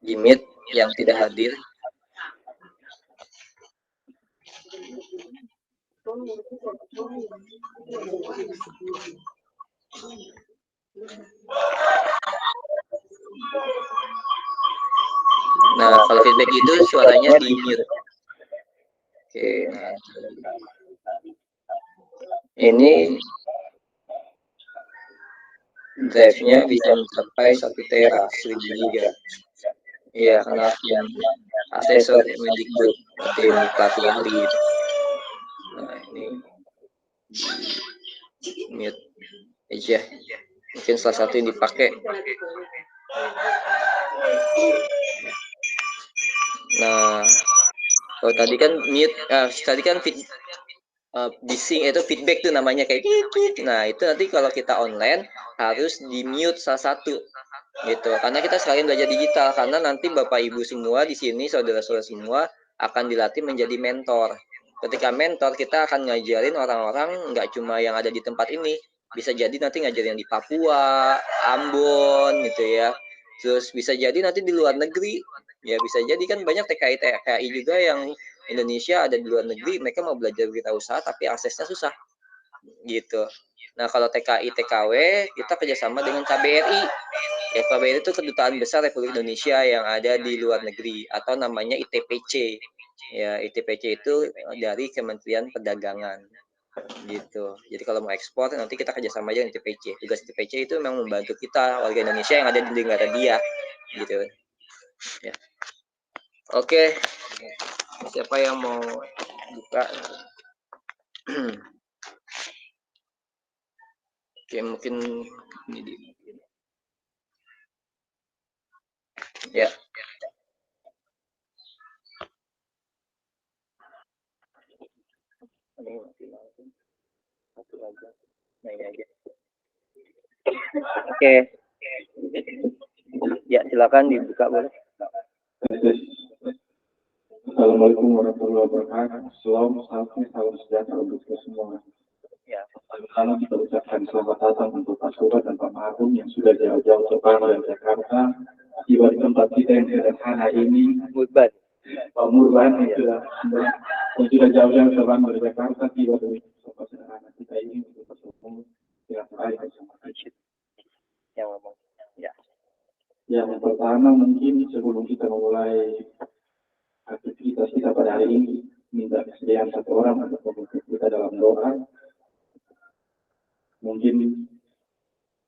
di meet yang tidak hadir. Nah, kalau feedback itu suaranya di mute. Oke, nah ini drive-nya bisa mencapai 1 tera 1000 giga. Iya, karena yang asesor Mendikbud berarti pelatih ahli. Nah, ini mute aja. Mungkin salah satu yang dipakai. Nah, kalau tadi kan mute, tadi kan bising itu feedback tuh namanya kayak gitu. Nah, itu nanti kalau kita online harus di mute salah satu gitu. Karena kita sekalian belajar digital, karena nanti Bapak Ibu semua di sini, saudara-saudara semua akan dilatih menjadi mentor. Ketika mentor, kita akan ngajarin orang-orang nggak cuma yang ada di tempat ini, bisa jadi nanti ngajarin yang di Papua, Ambon gitu ya. Terus bisa jadi nanti di luar negeri, ya bisa jadi kan banyak TKI juga yang Indonesia ada di luar negeri, mereka mau belajar wirausaha tapi aksesnya susah gitu. Nah, kalau TKI TKW kita kerjasama dengan KBRI. Ya, KBRI itu Kedutaan Besar Republik Indonesia yang ada di luar negeri, atau namanya ITPC. Ya, ITPC itu dari Kementerian Perdagangan gitu. Jadi kalau mau ekspor nanti kita kerjasama aja dengan ITPC. Tugas ITPC itu memang membantu kita warga Indonesia yang ada di negara dia gitu. Ya. Oke. Siapa yang mau buka? Oke, mungkin ini ya. Satu aja. Nah, ini aja. Oke. Ya, silakan dibuka boleh. Assalamualaikum warahmatullahi wabarakatuh. Salam sejahtera untuk kita semua. Ya. Pertama kita ucapkan selamat datang untuk Pak Surah dan Pak Mahrum yang sudah jauh-jauh ke Bangka dan Jakarta. Tiba di tempat kita yang sederhana ini. Pak Murban yang sudah jauh-jauh ke Bangka dan Jakarta, tiba di tempat sederhana kita ini untuk bertemu dengan baik bersama kita. Yang ngomong. Ya. Yang pertama mungkin sebelum kita memulai aktivitas kita pada hari ini, minta kesediaan satu orang untuk membantu kita dalam doa. Mungkin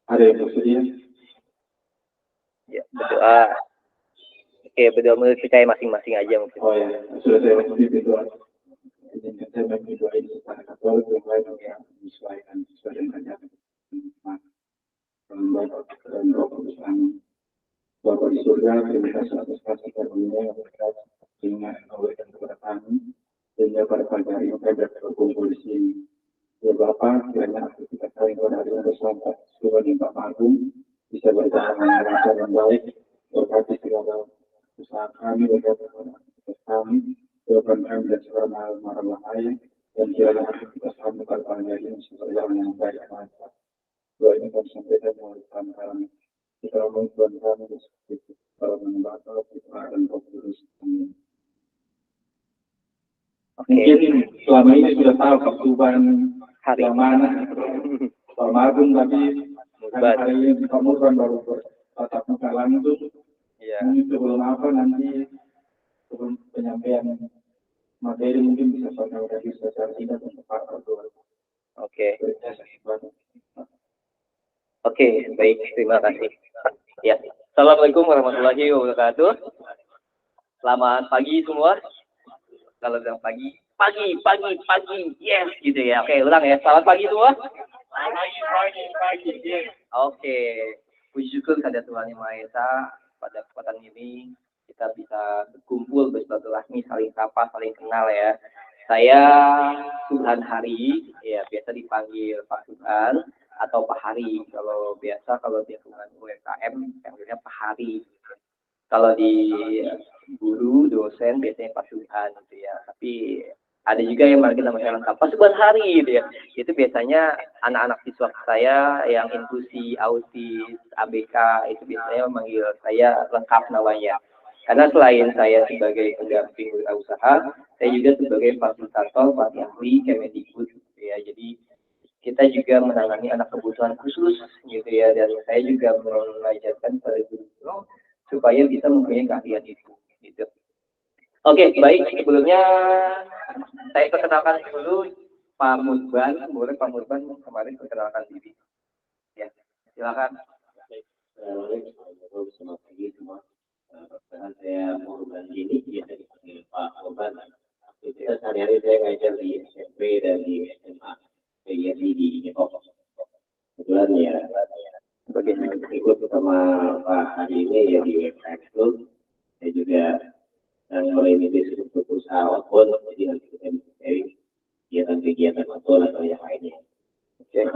ada yang bersedia? Ya, berdoa. Oke, berdoa menurut percaya masing-masing aja mungkin. Oh ya, sudah saya mesti berdoa. Izinkan saya berdoa ini secara Katolik, yang lain yang menyesuaikan sesuai dengan ajaran. Dan doa bersama. Bapa di surga, terima kasih atas kasih karunia yang berkat sehingga Engkau berikan kepada kami, sehingga pada pagi hari ini kami dapat berkumpul di sini. Ya Bapa, kiranya aktivitas kami pada hari ini bersama Tuhan Pak Agung bisa berjalan dengan lancar dan baik. Berkati segala usaha kami, berkati segala aktivitas kami, doakan kami dan segala marah bahaya, dan kiranya aktivitas kami pada pagi hari ini bisa berjalan dengan baik dan lancar. Doa ini kami sampaikan melalui kami. Kita mohon Tuhan kami seperti itu, kalau membaca Putra dan Roh Kudus. Amin. Mungkin selama ini sudah tahu kesubahan hari yang mana Pak Magung, tapi hari ini Pak Murban baru bertatap muka langsung. Ya. Mungkin sebelum apa nanti sebelum penyampaian materi mungkin bisa saudara secara singkat untuk Pak Berdua. Oke. Oke, baik, terima kasih. Ya, Assalamualaikum warahmatullahi wabarakatuh. Selamat pagi semua. Kalau bilang pagi, yes gitu ya. Oke, ulang ya. Selamat pagi semua. Pagi. Yes. Oke, puji syukur kepada Tuhan Yang Maha Esa pada kesempatan ini kita bisa berkumpul, bersilaturahmi, saling sapa, saling kenal ya. Saya Subhan Hari, ya biasa dipanggil Pak Subhan atau Pak Hari. Kalau biasa kalau di lingkungan UMKM panggilnya Pak Hari. Kalau di guru, dosen biasanya Pak Subhan gitu ya. Tapi ada juga yang manggil nama saya lengkap Pak Subhan Hari gitu ya. Itu biasanya anak-anak siswa saya yang inklusi, autis, ABK itu biasanya memanggil saya lengkap namanya. Karena selain saya sebagai pendamping wirausaha, saya juga sebagai fasilitator pelatih ahli Kemendikbud ya. Jadi kita juga menangani anak kebutuhan khusus gitu ya, dan saya juga mengajarkan pada guru supaya bisa mempunyai keahlian itu gitu. Oke, baik. Sebelumnya saya perkenalkan dulu Pak Murban. Boleh Pak Murban kemarin perkenalkan diri. Ya, silakan. Assalamualaikum, selamat pagi semua. Perkenalkan saya Murban ini, biasa dipanggil Pak Murban. Aktivitas sehari-hari saya ngajar di SMP dan di SMA. Saya di Depok. Kebetulan ya, ikut sama Pak hari ini ya di website itu. Saya juga mulai bisnis untuk usaha outbound, jadi nanti kita bisa sharing kegiatan outbound atau yang lainnya. Oke,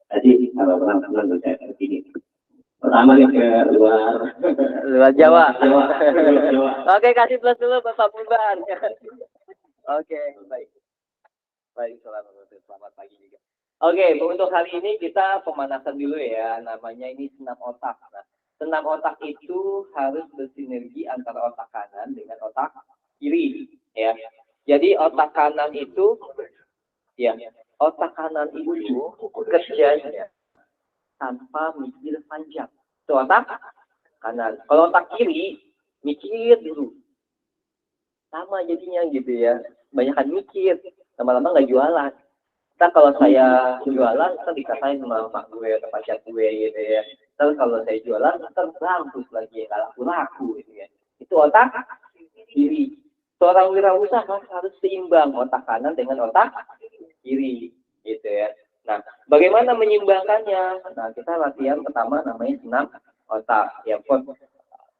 tadi kalau pernah saya begini. Pertama nih ke luar Jawa. Jawa. Oke, kasih plus dulu Bapak Murban. Oke, baik. Baik, selamat pagi juga. Oke, untuk hari ini kita pemanasan dulu ya. Namanya ini senam otak. Nah, senam otak itu harus bersinergi antara otak kanan dengan otak kiri ya. Jadi otak kanan itu ya, otak kanan itu kerjanya tanpa mikir panjang. Itu otak kanan. Kalau otak kiri mikir dulu. Sama jadinya gitu ya. Banyakan mikir, lama-lama nggak jualan. Ntar kalau saya jualan, ntar dikatain sama mak gue atau pacar gue gitu ya. Ntar kalau saya jualan, ntar berampus lagi, nggak laku-laku gitu ya. Itu otak kiri. Seorang wirausaha harus seimbang otak kanan dengan otak kiri gitu ya. Nah, bagaimana menyeimbangkannya? Nah, kita latihan pertama namanya senam otak. Ya,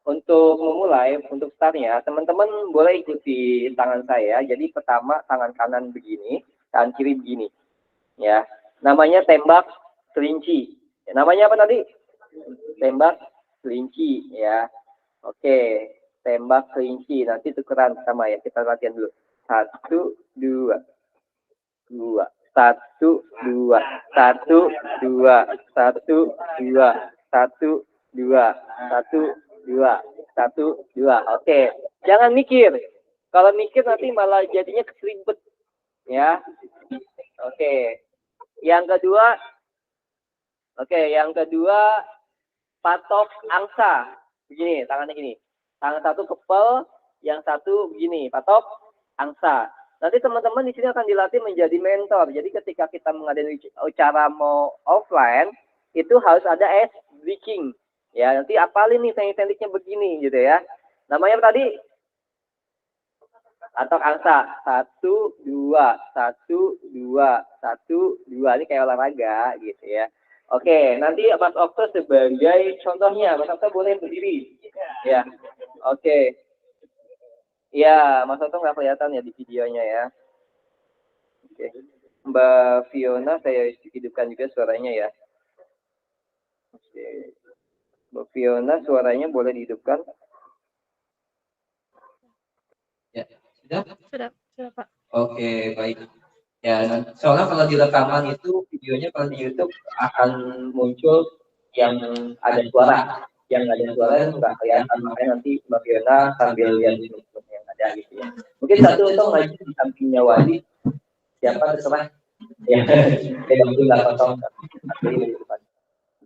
untuk memulai, untuk startnya, teman-teman boleh ikuti tangan saya. Jadi pertama tangan kanan begini, tangan kiri begini. Ya, namanya tembak kelinci. Ya, namanya apa tadi? Tembak kelinci ya. Oke, tembak kelinci. Nanti tukeran sama ya. Kita latihan dulu. 1, 2, 2, 1, 2, 1, 2, 1, 2, 1, 2, 1, 2, 1, 2. Oke, jangan mikir. Kalau mikir nanti malah jadinya keseribet ya. Oke. Yang kedua, patok angsa. Begini, tangannya gini. Tangan satu kepel, yang satu begini, patok angsa. Nanti teman-teman di sini akan dilatih menjadi mentor. Jadi ketika kita mengadakan acara mau offline, itu harus ada ice breaking. Ya, nanti apalin nih teknik-tekniknya begini gitu ya. Namanya apa tadi? Patok angsa. 1, 2, 1, 2, 1, 2. Ini kayak olahraga gitu ya. Oke, nanti Mas Okto sebagai contohnya. Mas Okto boleh berdiri. Ya, oke. Ya, Mas Okto nggak kelihatan ya di videonya ya. Oke. Mbak Fiona saya hidupkan juga suaranya ya. Oke. Mbak Fiona suaranya boleh dihidupkan. Ya, sudah? Sudah Pak. Oke, baik. Ya, soalnya kalau di rekaman itu videonya kalau di YouTube akan muncul yang ada suara. Yang ada suara itu nggak kelihatan, makanya nanti Mbak Fiona sambil lihat yang ada gitu ya. Mungkin satu untuk maju di sampingnya Wadi. Siapa terserah. Ya, tidak perlu nggak kosong.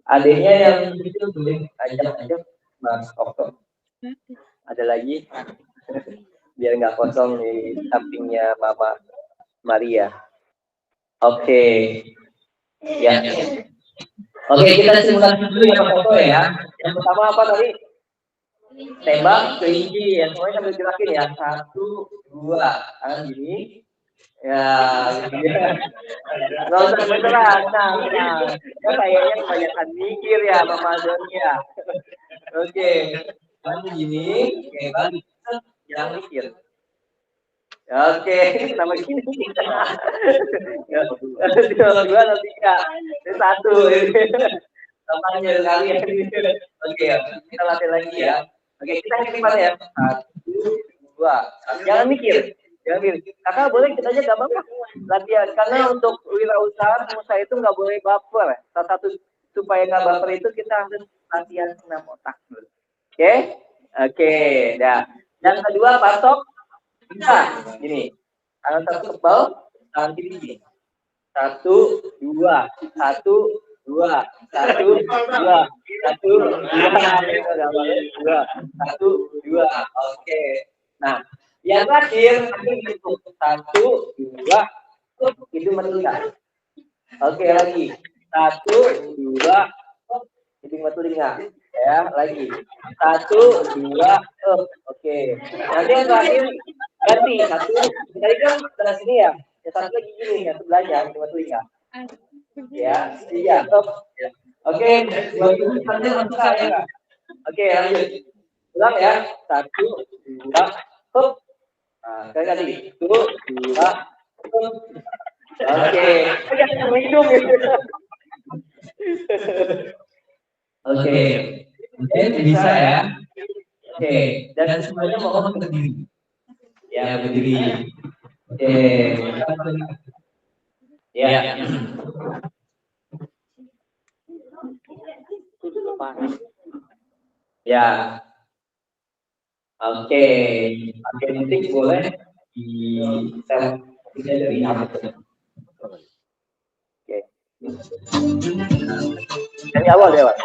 Adanya yang itu boleh ajak aja Mas Okto. Ada lagi? Biar nggak kosong di sampingnya Mama Maria. Oke. Ya. Oke, kita simulasi dulu ya Mas Okto ya. Yang pertama apa tadi? Tembak kelinci ya. Semuanya sambil gerakin ya. 1, 2. Tangan gini. Ya, nggak usah beneran. Nah, ya kayaknya kebanyakan mikir ya Mama Donia. Oke. Tangan gini. Oke, balik. Jangan mikir. Oke, nama gini. Ya, 2, 3. Ini 1. Tampaknya sekali ya. Oke, kita latih lagi ya. Oke, kita hitung ya. 1, 2. Jangan mikir. Jangan mikir. Kakak boleh kita aja gampang latihan. Karena untuk wirausaha, pengusaha itu nggak boleh baper. Salah satu supaya nggak baper itu kita harus latihan senam otak. Oke, Oke, dah. Yang kedua patok bisa gini. Tangan terkebal, tangan kiri gini. 1, 2, 1, 2, 1, 2, 1, 2, 1, 2. Oke. Nah, yang terakhir itu 1, 2, hidung bertelinga. Oke, lagi 1, 2, hidung bertelinga. Ya, lagi 1, 2, oke. Nanti yang terakhir ganti 1. Tadi kan sebelah sini ya. Yang satu lagi gini, yang sebelahnya hidung bertelinga. Ya, iya, oke. Buat sambil langsung ya. Oke, lanjut. Ulang ya. 1, 2, Nah, sekali lagi. 1, 2, Oke. Jangan hidung gitu. Oke. Oke, bisa ya. Oke. Dan semuanya mohon berdiri. Ya, berdiri. Oke. Ya. Ya. Oke. Pakai titik boleh di sel dari apa? Oke. Dari awal ya, Pak.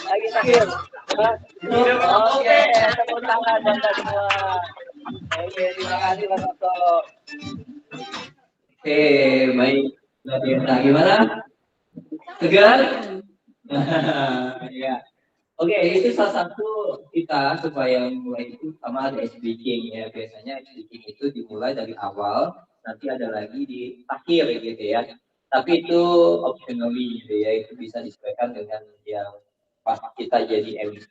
Lagi terakhir. Oke, tepuk tangan buat semua. Oke, terima kasih Mas Otto. Oke, baik. Nah, gimana? Segar? Ya. Oke, itu salah satu kita supaya mulai itu sama ada speaking ya. Biasanya speaking itu dimulai dari awal, nanti ada lagi di akhir gitu ya. Tapi itu optionally gitu ya, itu bisa disesuaikan dengan yang pas kita jadi MC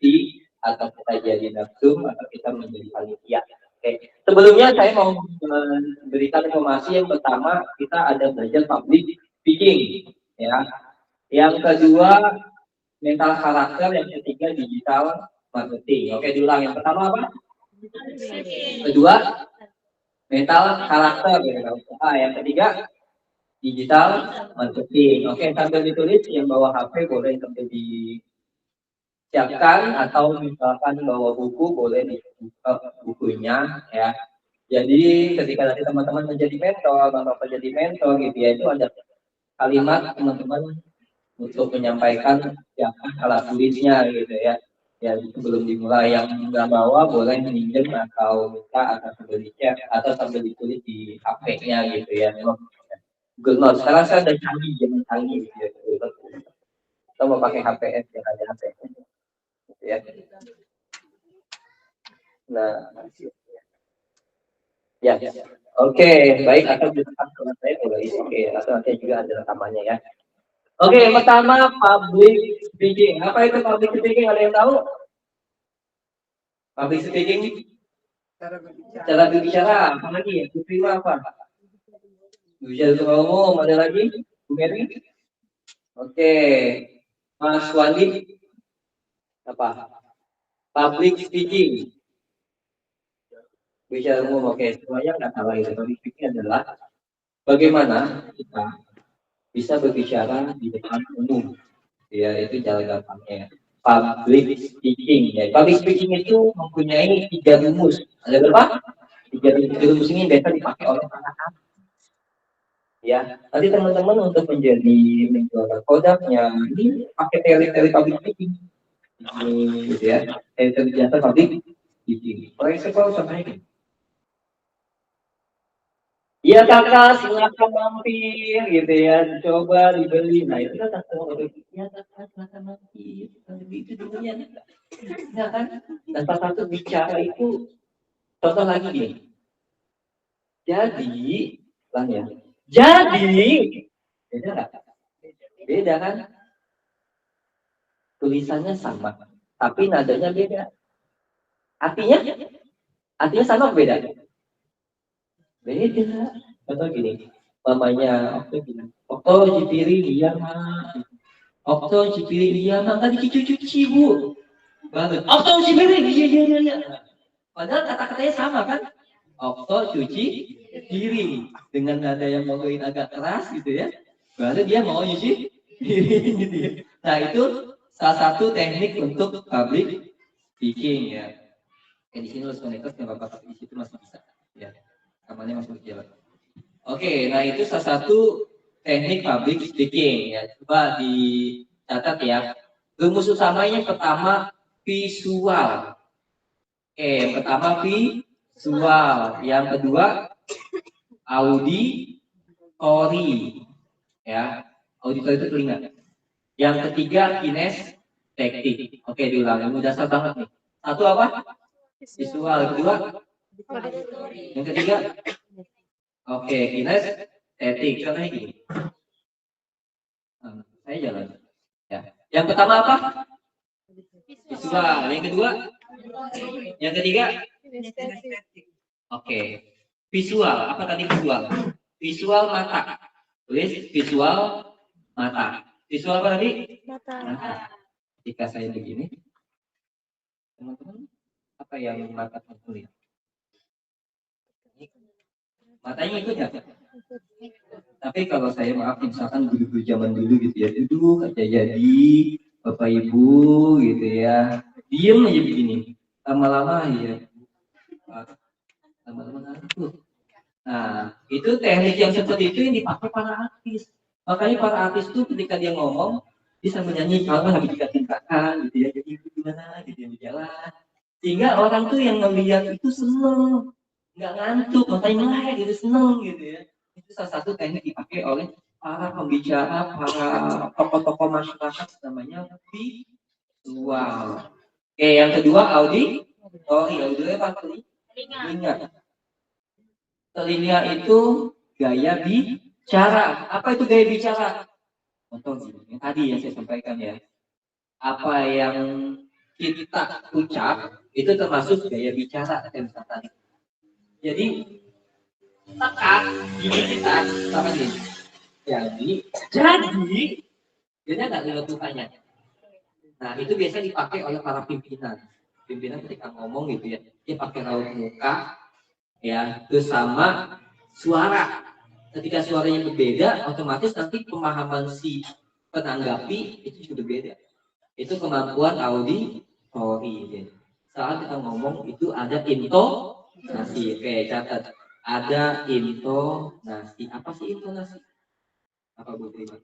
atau kita jadi narsum atau kita menjadi panitia. Oke, sebelumnya saya mau memberikan informasi yang pertama kita ada belajar public speaking ya. Yang kedua mental karakter, yang ketiga digital marketing. Oke, diulang. Yang pertama apa? Kedua mental karakter. Yang ketiga digital marketing. Oke, sambil ditulis yang bawa HP boleh sambil disiapkan atau misalkan bawa buku boleh dibuka bukunya ya. Jadi ketika nanti teman-teman menjadi mentor, bapak jadi mentor gitu ya, itu ada kalimat teman-teman untuk menyampaikan yang alat tulisnya gitu ya. Ya sebelum dimulai yang nggak bawa boleh minjem atau minta atau sambil dicek atau sambil ditulis di HP-nya gitu ya. Google Notes. Sekarang saya udah canggih, jangan canggih gitu ya. Kita mau pakai HPS yang ada HP. Gitu ya. Nah, ya. Oke, baik. Atau direkam dengan saya boleh. Oke, atau nanti juga ada rekamannya ya. Oke, pertama public speaking. Apa itu public speaking? Ada yang tahu? Public speaking, cara berbicara, apa lagi? Terima apa? Bicara umum, ada lagi? Bu Mary? Oke, Mas Wandi, apa? Public speaking. Bicara umum, oke. Semuanya nggak salah itu. Public speaking adalah bagaimana kita bisa berbicara di depan umum. Ya, itu cara gampangnya. Public speaking. Ya, public speaking itu mempunyai 3 rumus. Ada berapa? 3 rumus ini biasa dipakai oleh anak-anak. Ya, nanti teman-teman untuk menjadi menjual produknya ini pakai teori-teori public speaking. Ini gitu ya, teori biasa public speaking. For example, contohnya. Iya kakak, silakan mampir gitu ya, coba dibeli. Nah itu kan ya kakak, silakan mampir. Itu dulunya, ya kan? Dan salah satu bicara itu, contoh lagi nih. Jadi, bang ya. Jadi, beda nggak? Beda kan? Tulisannya sama, tapi nadanya beda. Artinya sama beda? Beda. Contoh gini, mamanya Okto bilang, Okto cipiri dia mah. Okto cipiri dia mah, kan dicuci-cuci bu. Baru, Okto cipiri dia. Padahal kata-katanya sama kan? Okto cuci piring dengan nada yang mungkin agak keras gitu ya. Baru dia mau cuci piring gitu ya. Nah itu salah satu teknik untuk public speaking ya. Di sini harus connector nggak apa-apa, di situ masih bisa ya. Kamarnya masih berjalan. Oke, nah itu salah satu teknik public speaking ya. Coba dicatat ya. Rumus utamanya pertama visual. Yang pertama visual, yang kedua auditori, ya. Auditori itu telinga. Yang ketiga kinestetik. Oke, diulangi. Mudah banget nih. Satu apa? Visual. Kedua? Yang ketiga? Oke, kinestetik. Contohnya gini. Saya jalan. Ya. Yang pertama apa? Visual. Yang kedua? Yang ketiga? Oke. Visual. Apa tadi visual? Visual mata. Tulis visual mata. Visual apa tadi? Mata. Jika saya begini, teman-teman, apa yang mata terlihat? Matanya ikut nggak? Tapi kalau saya maaf, misalkan guru-guru zaman dulu gitu ya, duduk aja jadi bapak ibu gitu ya, diem aja begini, lama-lama ya, lama-lama ngantuk. Nah, itu teknik yang seperti itu yang dipakai para artis. Makanya para artis itu ketika dia ngomong, bisa menyanyi kalau habis dikatakan gitu ya, jadi gimana gitu yang berjalan. Sehingga orang tuh yang ngelihat itu seneng, nggak ngantuk, makanya melek gitu, seneng gitu ya. Itu salah satu teknik dipakai oleh para pembicara, para tokoh-tokoh masyarakat, namanya visual. Oke, yang kedua audio apa tadi? Telinga. Telinga itu gaya bicara. Apa itu gaya bicara? Contoh yang tadi yang saya sampaikan ya. Apa yang kita ucap itu termasuk gaya bicara tadi. Jadi tekan gigi kita sama ini. Jadi dia nggak lihat mukanya. Nah itu biasa dipakai oleh para pimpinan. Pimpinan ketika ngomong gitu ya, dia pakai raut muka. Ya, terus sama suara. Ketika suaranya berbeda, otomatis nanti pemahaman si penanggapi itu juga beda. Itu kemampuan auditori. Saat kita ngomong itu ada intonasi. Oke, catat. Ada intonasi. Apa sih intonasi? Apa Bu Terima?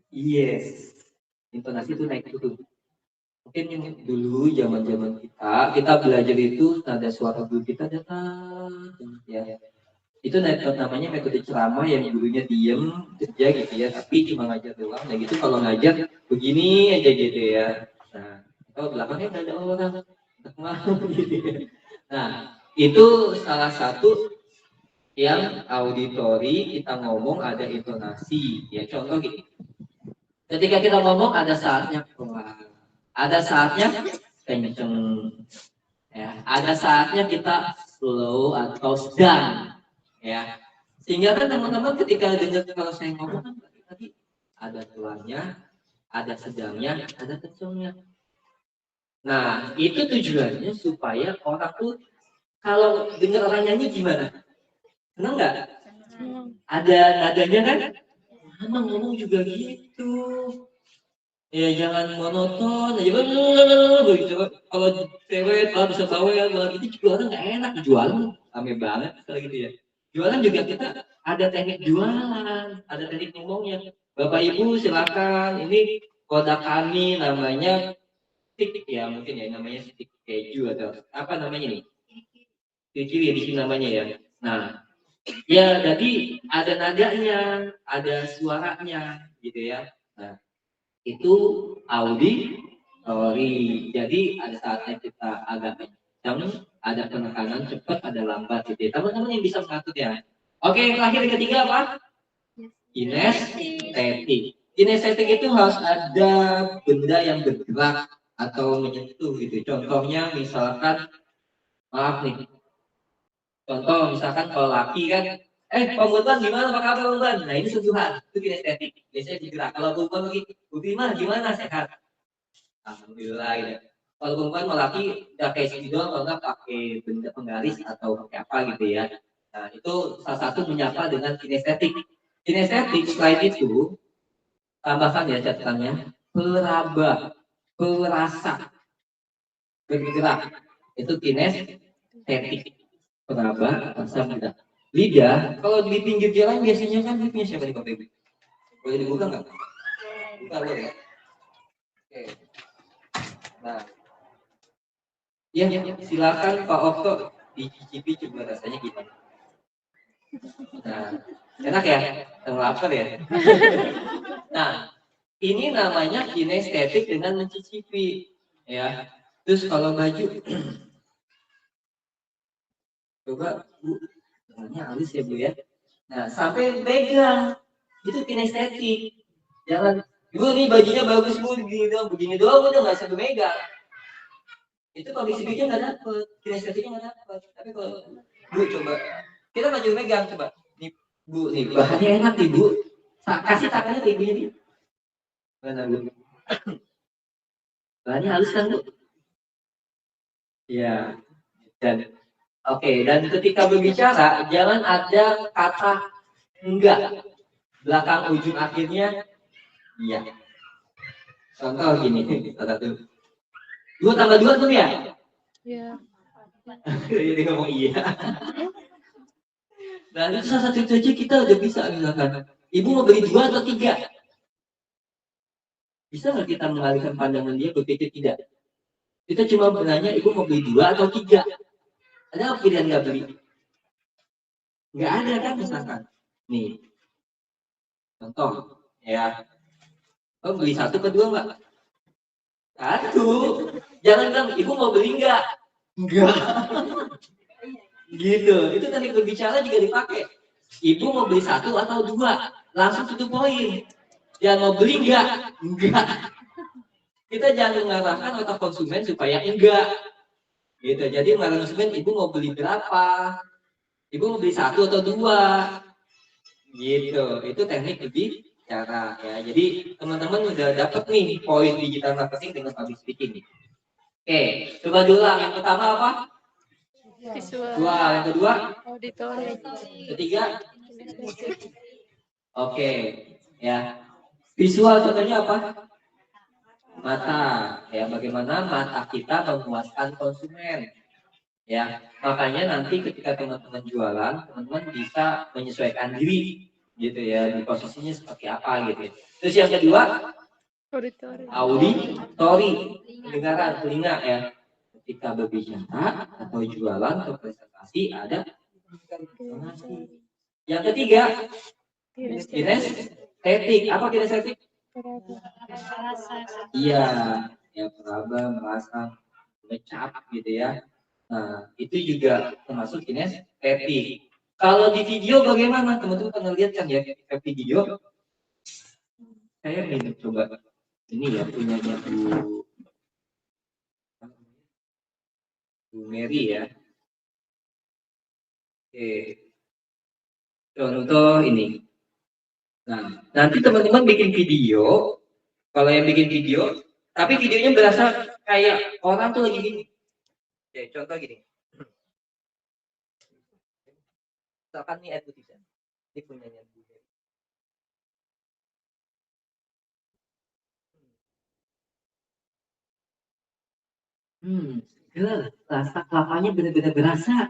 Yes. Intonasi itu naik turun. Mungkin yang dulu zaman kita belajar itu nada suara guru kita datang ya. Itu namanya metode ceramah yang gurunya diem kerja gitu ya, tapi cuma ngajar doang. Nah gitu kalau ngajar begini aja gitu ya. Nah kalau belakangnya nggak ada orang gitu ya. Nah itu salah satu yang auditori, kita ngomong ada intonasi ya. Contoh gini, ketika kita ngomong ada saatnya pelan, ada saatnya kenceng. Ya, ada saatnya kita slow atau sedang. Ya, sehingga kan teman-teman ketika dengar kalau saya ngomong kan tadi ada pelannya, ada sedangnya, ada kencengnya. Nah, itu tujuannya supaya orang tuh kalau dengar orang nyanyi gimana? Senang nggak? Ada nadanya kan? Emang ngomong juga gitu. Ya jangan monoton aja begitu. Kalau cewek kalau bisa bawel kalau gitu juga orang nggak enak jualan rame banget kalau gitu ya. Jualan juga kita ada teknik jualan, ada teknik ngomongnya. Bapak Ibu silakan, ini produk kami namanya stick ya mungkin ya namanya stick keju atau apa namanya nih? Keju ya di sini namanya ya. Nah, ya jadi ada nadanya, ada suaranya gitu ya. Nah, itu auditori. Jadi ada saatnya kita agak kencang, ada penekanan cepat, ada lambat gitu. Teman-teman yang bisa mengatur ya. Oke, terakhir yang ketiga apa? Kinestetik. Kinestetik itu harus ada benda yang bergerak atau menyentuh gitu. Contohnya misalkan, maaf nih. Contoh misalkan kalau laki kan, Pak Burban gimana Pak kabar Burban? Nah ini sentuhan, itu kinestetik. Biasanya bergerak. Kalau Burban lagi, Burban gimana sehat? Alhamdulillah gitu. Kalau perempuan mau laki udah kayak sini doang, kalau nggak pakai benda penggaris atau pakai apa gitu ya. Nah itu salah satu menyapa dengan kinestetik. Kinestetik selain itu tambahkan ya catatannya peraba, perasa, bergerak itu kinestetik. Peraba, rasa, bergerak. Lidah, kalau di pinggir jalan biasanya kan hidupnya siapa nih Bapak Ibu? Boleh dibuka nggak? Buka boleh ya. Oke. Nah, ya silakan Pak Okto dicicipi coba rasanya gimana. Nah, enak ya, lapar ya. Nah, ini namanya kinestetik dengan mencicipi, ya. Terus kalau baju, coba Bu, tangannya halus ya Bu ya. Nah, sampai pegang, itu kinestetik. Jangan, Bu ini bajunya bagus Bu, begini doang udah nggak sampai megang. Itu kalau fisiknya nggak dapet, kinestetiknya nggak dapet. Tapi kalau Bu coba, kita maju megang coba. Nih Bu, nih bahannya enak nih Bu. Kasih tangannya ke ibunya nih. Mana Bu? Bahannya halus kan Bu? Iya. Dan oke, dan ketika berbicara jangan ada kata enggak. Belakang ujung akhirnya iya. Contoh gini, satu. 2 tambah 2 tuh ya? Iya. Jadi ngomong iya. Nah itu salah satu saja kita udah bisa misalkan. Ibu mau beli 2 atau 3? Bisa nggak kita mengalihkan pandangan dia berpikir tidak? Kita cuma bertanya ibu mau beli 2 atau 3? Ada apa pilihan nggak beli? Nggak ada kan misalkan. Nih, contoh ya. Oh beli 1 ke 2 nggak? 1. Jangan bilang ibu mau beli nggak? Enggak. Gitu. Itu teknik berbicara juga dipakai. Ibu mau beli 1 atau 2? Langsung tutup poin. Jangan mau beli enggak? Enggak. Kita jangan mengarahkan otak konsumen supaya enggak. Gitu. Jadi mengarahkan konsumen, ibu mau beli berapa? Ibu mau beli 1 atau 2? Gitu. Itu teknik berbicara ya. Jadi teman-teman udah dapat nih poin digital marketing dengan public speaking nih. Oke, coba diulang. Yang pertama apa? Visual. Yang kedua? Auditori. Ketiga? Oke, ya. Visual contohnya apa? Mata. Ya, bagaimana mata kita memuaskan konsumen. Ya, makanya nanti ketika teman-teman jualan, teman-teman bisa menyesuaikan diri gitu ya, di posisinya seperti apa gitu. Terus yang kedua? Auditori. Pendengaran, telinga ya. Ketika berbicara atau jualan atau presentasi ada donasi. Yang ketiga, kinestetik. Apa kinestetik? Iya, ya peraba, merasa, ngecap gitu ya. Nah, itu juga termasuk kinestetik. Kalau di video bagaimana? Teman-teman pernah lihat kan ya video? Saya ingin coba ini ya punyanya Bu Bu Mary ya. Oke. Contoh ini. Nah, nanti teman-teman bikin video. Kalau yang bikin video, tapi videonya berasa kayak orang tuh lagi gini. Oke, contoh gini. Misalkan nih advertisement. Ini punyanya Bu Mary. Seger, rasa kelapanya benar-benar berasa.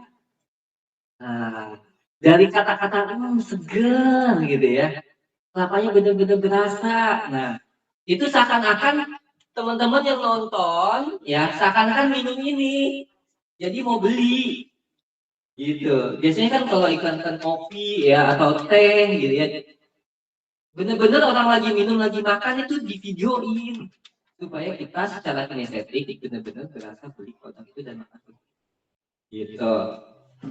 Nah, dari kata-kata seger gitu ya, kelapanya benar-benar berasa. Nah, itu seakan-akan teman-teman yang nonton ya seakan-akan minum ini, jadi mau beli gitu. Biasanya kan kalau iklan kopi ya atau teh gitu ya, benar-benar orang lagi minum lagi makan itu di videoin supaya kita secara kinestetik benar-benar berasa beli produk itu dan makan gitu.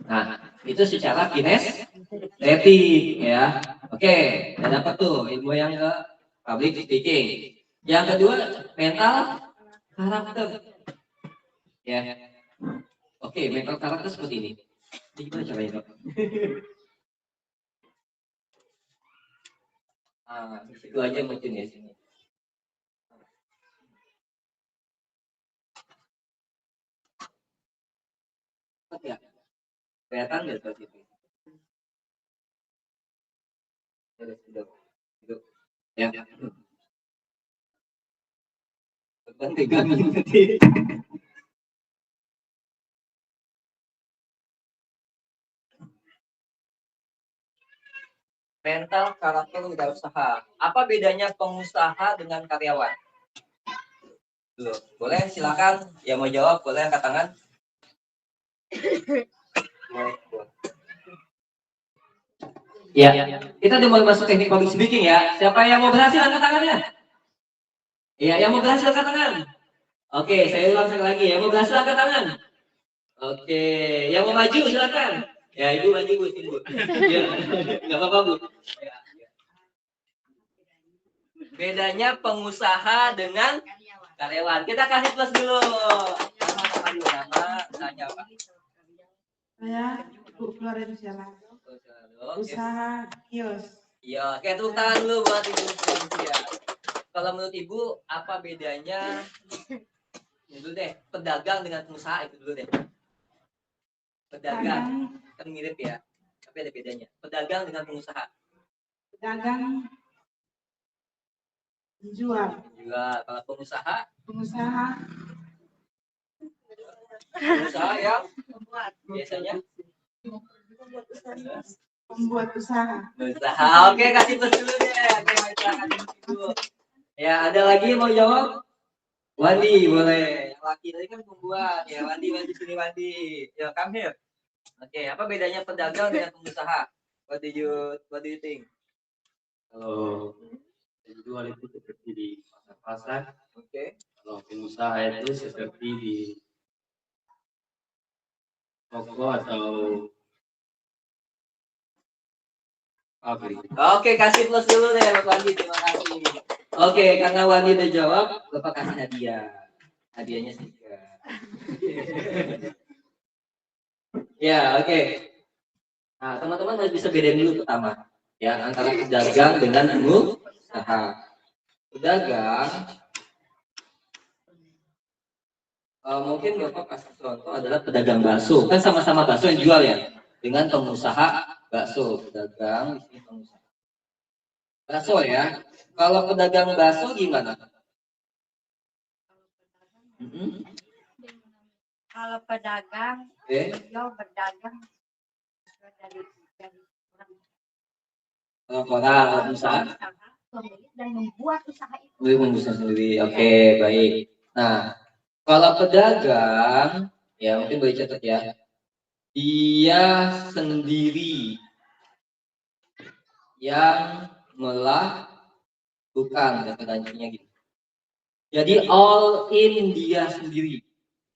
Nah, itu secara kinestetik ya. Oke, dan apa tuh ilmu yang ke public speaking. Yang kedua, mental karakter. Ya. Oke, mental karakter seperti ini. Ini gimana caranya, Dok? Itu aja mungkin ya sini. Oke. Kelihatan nggak tuh itu? Ya. Mental karakter wirausaha. Apa bedanya pengusaha dengan karyawan? Tuh, boleh silakan. Yang mau jawab boleh angkat tangan. Ya, kita udah mulai masuk teknik public speaking ya. Siapa yang mau berhasil angkat tangannya? Iya, yang mau berhasil angkat tangan. Oke, saya ulang sekali lagi. Yang mau berhasil angkat tangan. Oke, yang mau maju silakan. Ya, ibu maju bu, sini bu. Ya, nggak apa-apa bu. Ya, ya. Bedanya pengusaha dengan karyawan. Kita kasih plus dulu. Nama, tanya apa? Saya Bu Florencia Lado, usaha kios. Iya, kayak tepuk tangan dulu buat Ibu Florencia. Kalau menurut Ibu, apa bedanya? Ini dulu deh, pedagang dengan pengusaha itu dulu deh. Pedagang kan mirip ya, tapi ada bedanya. Pedagang dengan pengusaha. Pedagang menjual. Juga kalau pengusaha yang biasanya membuat usaha. Oke, kasih plus dulu deh. Oke, ya, ada lagi yang mau jawab? Wandi boleh. Yang laki tadi kan pembuat. Ya, Wandi sini Wandi. Ya, come here. Oke, apa bedanya pedagang dengan pengusaha? What do you think? Kalau penjual itu seperti di pasar-pasar. Oke. Kalau pengusaha itu seperti di toko atau pabrik. Oke, kasih plus dulu deh Mas Wandi, terima kasih. Oke, karena Wandi udah jawab, Bapak kasih hadiah. Hadiahnya stiker. Ya, oke. Nah, teman-teman harus bisa bedain dulu pertama ya antara pedagang dengan pengusaha. Pedagang mungkin Bapak kasih contoh adalah pedagang bakso. Kan sama-sama bakso yang jual ya. Dengan pengusaha bakso, pedagang di sini pengusaha. Bakso ya. Kalau pedagang bakso gimana? Kalau pedagang, beliau berdagang dari orang usaha pemilik dan membuat usaha itu. Membuat sendiri. Oke, baik. Nah, kalau pedagang, ya mungkin boleh catat ya. Dia sendiri yang melakukan referensinya gitu. Jadi all in dia sendiri.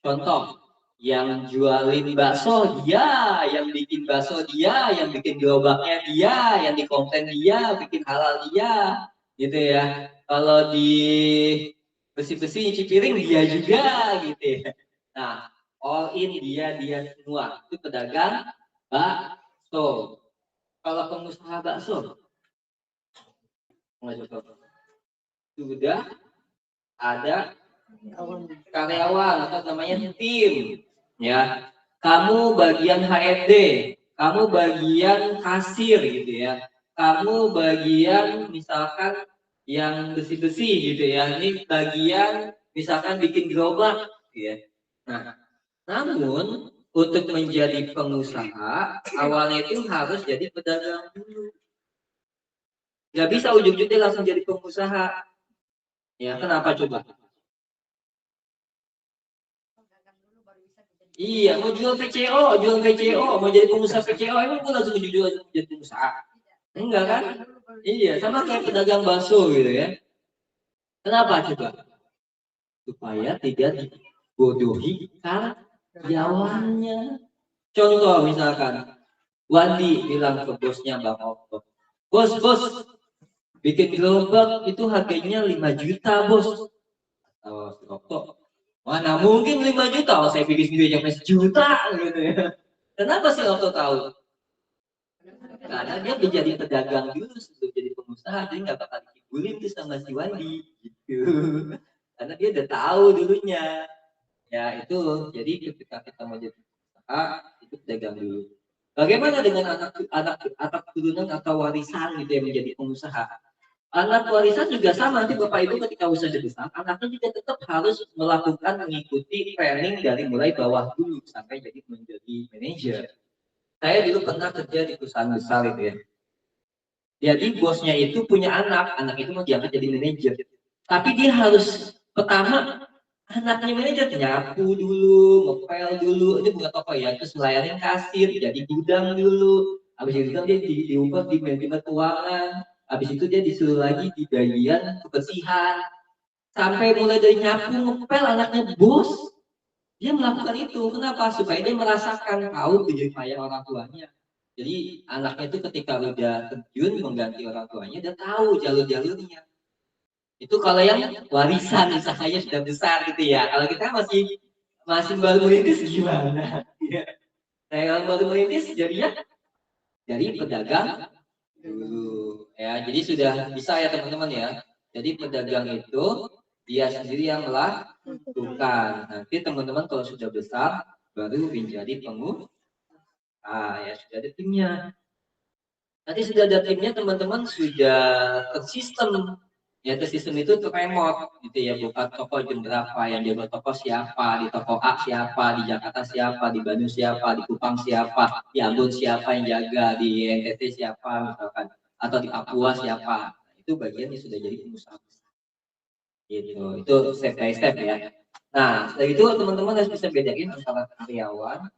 Contoh, yang jualin bakso dia, yang bikin bakso dia, yang bikin gerobaknya dia, yang di konten dia, bikin halal dia, gitu ya. Kalau di besi-besi nyuci piring dia juga, gitu ya. Nah, all in dia semua. Itu pedagang bakso. Kalau pengusaha bakso, sudah ada karyawan atau namanya tim, ya. Kamu bagian HRD, kamu bagian kasir gitu ya. Kamu bagian misalkan yang besi-besi gitu ya. Ini bagian misalkan bikin gerobak gitu ya. Nah, namun untuk menjadi pengusaha awalnya itu harus jadi pedagang dulu. Gak bisa ujung-ujungnya langsung jadi pengusaha. Ya, kenapa coba? Iya, mau jual VCO, mau jadi pengusaha VCO, emang gue langsung jual jadi pengusaha? Enggak kan? Iya, sama kayak pedagang bakso gitu ya. Kenapa coba? Supaya tidak dibodohi karyawannya. Contoh misalkan, Wandi bilang ke bosnya Bang Okto, bos, bikin gerobak itu harganya 5 juta, bos. Oh, Okto, mana mungkin 5 juta? Oh, saya bikin sendiri sampai 1 juta gitu ya. Kenapa sih Okto tahu? Karena dia menjadi pedagang dulu sebelum jadi pengusaha, dia nggak bakal dikibulin tuh sama si Wandi gitu. Karena dia udah tahu dulunya. Ya itu, jadi ketika kita mau jadi pengusaha, itu pedagang dulu. Bagaimana dengan anak turunan atau warisan gitu yang menjadi pengusaha? Anak warisan juga sama, nanti Bapak Ibu ketika usaha besar, anaknya juga tetap harus mengikuti training dari mulai bawah dulu sampai jadi menjadi manajer. Saya dulu pernah kerja di perusahaan besar itu ya. Jadi bosnya itu punya anak itu mau diangkat jadi manajer. Tapi dia harus pertama anaknya manajer nyapu dulu, ngepel dulu, ini bukan toko ya, terus melayanin kasir, jadi gudang dulu. Habis itu kan dia diubah di manajemen keuangan. Habis itu dia disuruh lagi di bagian kebersihan. Sampai mulai dari nyapu, ngepel anaknya bos. Dia melakukan itu, kenapa? Supaya dia merasakan tahu jerih payah orang tuanya. Jadi anaknya itu ketika udah terjun mengganti orang tuanya, dia tahu jalur-jalurnya. Itu kalau yang warisan usahanya sudah besar gitu ya. Kalau kita masih baru merintis gimana? Saya baru merintis jadinya jadi pedagang dulu. Ya, jadi sudah bisa ya teman-teman ya. Jadi pedagang itu dia sendiri yang melakukan. Nanti teman-teman kalau sudah besar baru menjadi pengusaha. Ya sudah ada timnya. Nanti sudah ada timnya teman-teman sudah tersistem. Ya tersistem itu terremote gitu ya. Buka toko jam berapa, yang jaga toko siapa, di toko A siapa, di Jakarta siapa, di Bandung siapa, di Kupang siapa, di Ambon siapa yang jaga, di NTT siapa misalkan, atau di Papua siapa. Itu bagiannya sudah jadi pengusaha. Gitu. Itu step by step ya. Nah, dari itu teman-teman harus bisa bedain antara karyawan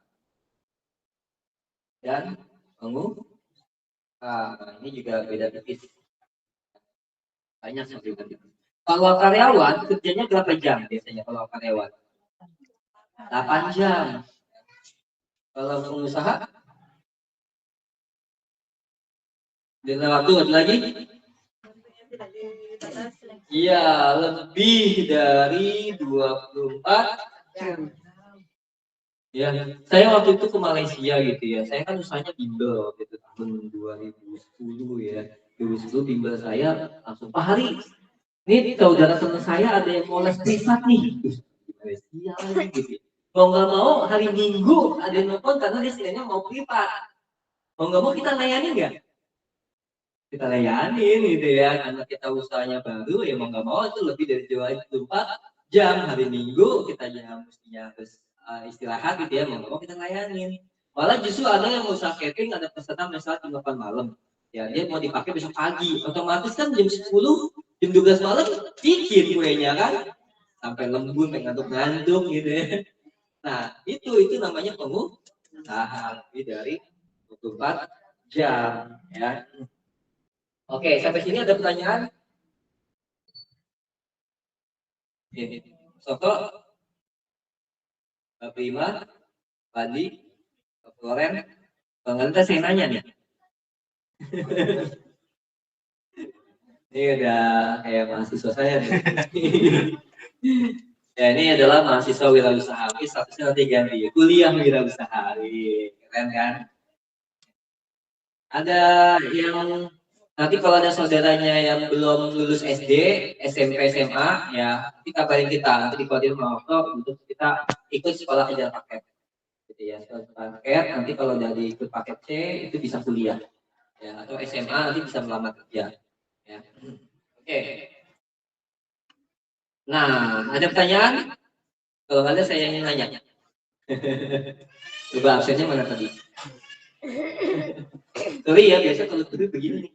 dan pengusaha. Ini juga beda tipis. Banyak seperti itu. Kalau karyawan kerjanya berapa jam biasanya kalau karyawan? 8 jam. Kalau pengusaha? Dengan waktu ada lagi? Iya, lebih dari 24 jam. Ya, saya waktu itu ke Malaysia gitu ya. Saya kan usahanya bimbel gitu tahun 2010 ya. 2010 bimbel saya langsung Pak Hari. Ini saudara teman saya ada yang mau les privat nih. Malaysia lagi gitu. Mau nggak mau hari Minggu ada yang nelfon karena dia istilahnya mau privat. Mau nggak mau kita layanin nggak? Kita layanin gitu ya. Karena kita usahanya baru ya mau nggak mau itu lebih dari 24 jam hari Minggu kita mestinya harus istirahat gitu ya, mau kita layanin. Malah justru ada yang usaha catering, ada pesanan misalnya jam 8 malam. Ya, dia mau dipakai besok pagi. Otomatis kan jam 10, jam 12 malam bikin kuenya kan. Sampai lembut, ngantuk-ngantuk gitu ya. Nah, itu namanya pengusaha lebih dari 24 jam ya. Oke, sampai sini ada pertanyaan? Ini. Soko Pak Prima, Pandi, Pak Floren, Bang Alta saya nanya nih. Ini udah kayak mahasiswa saya nih. Ya, ini adalah mahasiswa wirausaha. Oke, statusnya nanti ganti. Kuliah wirausaha. Keren kan? Ada yang nanti kalau ada saudaranya yang belum lulus SD, SMP, SMA, ya nanti kabarin kita. Nanti di koordinir sama Okto untuk kita ikut sekolah kejar paket. Gitu ya, sekolah paket. Nanti kalau udah ikut paket C itu bisa kuliah. Ya, atau SMA nanti bisa melamar kerja. Ya. Oke. Nah, ada pertanyaan? Kalau ada saya ingin nanya. Coba absennya mana tadi? Tapi ya biasa kalau guru begini.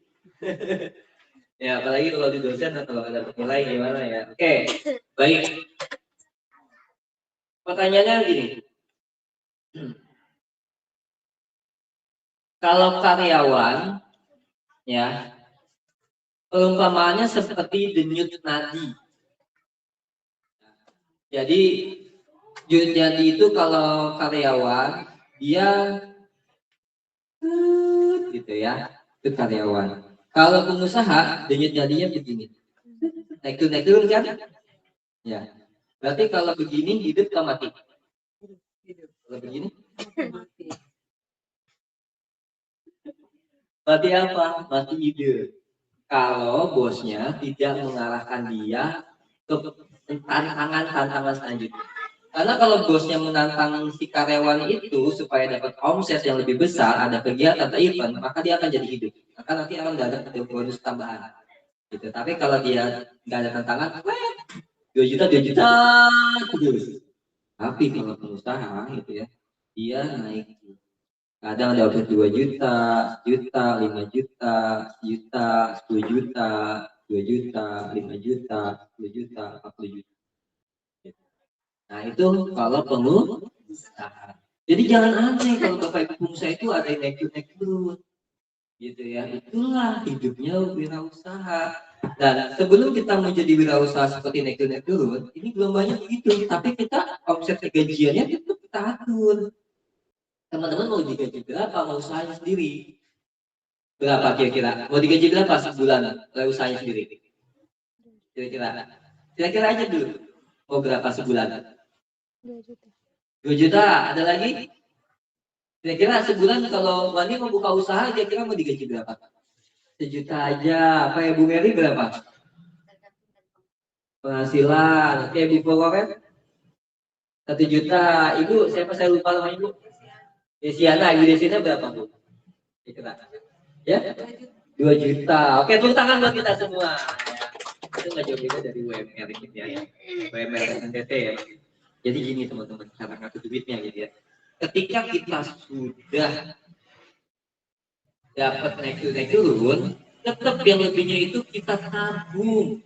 Ya apalagi kalau di dosen atau ada nilai gimana ya. Oke, baik. Pertanyaannya gini. Kalau karyawan, ya, perumpamaannya seperti denyut nadi. Jadi denyut nadi itu kalau karyawan dia gitu ya, itu karyawan. Kalau pengusaha denyut nadinya begini, naik turun kan? Ya, berarti kalau begini hidup atau mati? Kalau begini? Mati apa? Mati ide. Kalau bosnya tidak mengarahkan dia ke tantangan selanjutnya. Karena kalau bosnya menantang si karyawan itu supaya dapat omset yang lebih besar, ada kegiatan atau event, maka dia akan jadi hidup. Maka nanti akan ada bonus tambahan. Gitu. Tapi kalau dia nggak ada tantangan, 2 juta terus. Tapi kalau pengusaha gitu ya, dia naik. Kadang dapat 2 juta, 5 juta, 10 juta, 2 juta, 5 juta, 10 juta, 40 juta. Nah itu kalau pengusaha. Jadi jangan aneh kalau Bapak Ibu pengusaha itu ada yang naik turun. Gitu ya, itulah hidupnya wirausaha. Dan sebelum kita menjadi wirausaha seperti naik turun, ini gelombangnya begitu. Tapi kita omset gajiannya itu kita atur. Teman-teman mau digaji berapa? Mau usahanya sendiri? Berapa kira-kira? Mau digaji berapa sebulan? Usahanya sendiri? Kira-kira aja dulu. Mau berapa sebulan? 2 juta. 2 juta. Ada lagi? Kira-kira sebulan kalau Wani mau buka usaha, kira-kira mau digaji berapa? 1 juta aja. Apa ya Bu Mary berapa? Penghasilan. Oke, Bu Fokoren? 1 juta. Ibu, siapa saya lupa namanya Ibu? Desiana, Ibu Desiana berapa Bu? Kira-kira? Ya? 2 juta. Oke, tepuk tangan buat kita semua. Itu nggak jauh beda dari UMR gitu ya. UMR NTT ya. Jadi gini teman-teman, cara ngatur duitnya gitu ya. Ketika kita sudah dapat naik turun, tetap yang lebihnya itu kita tabung.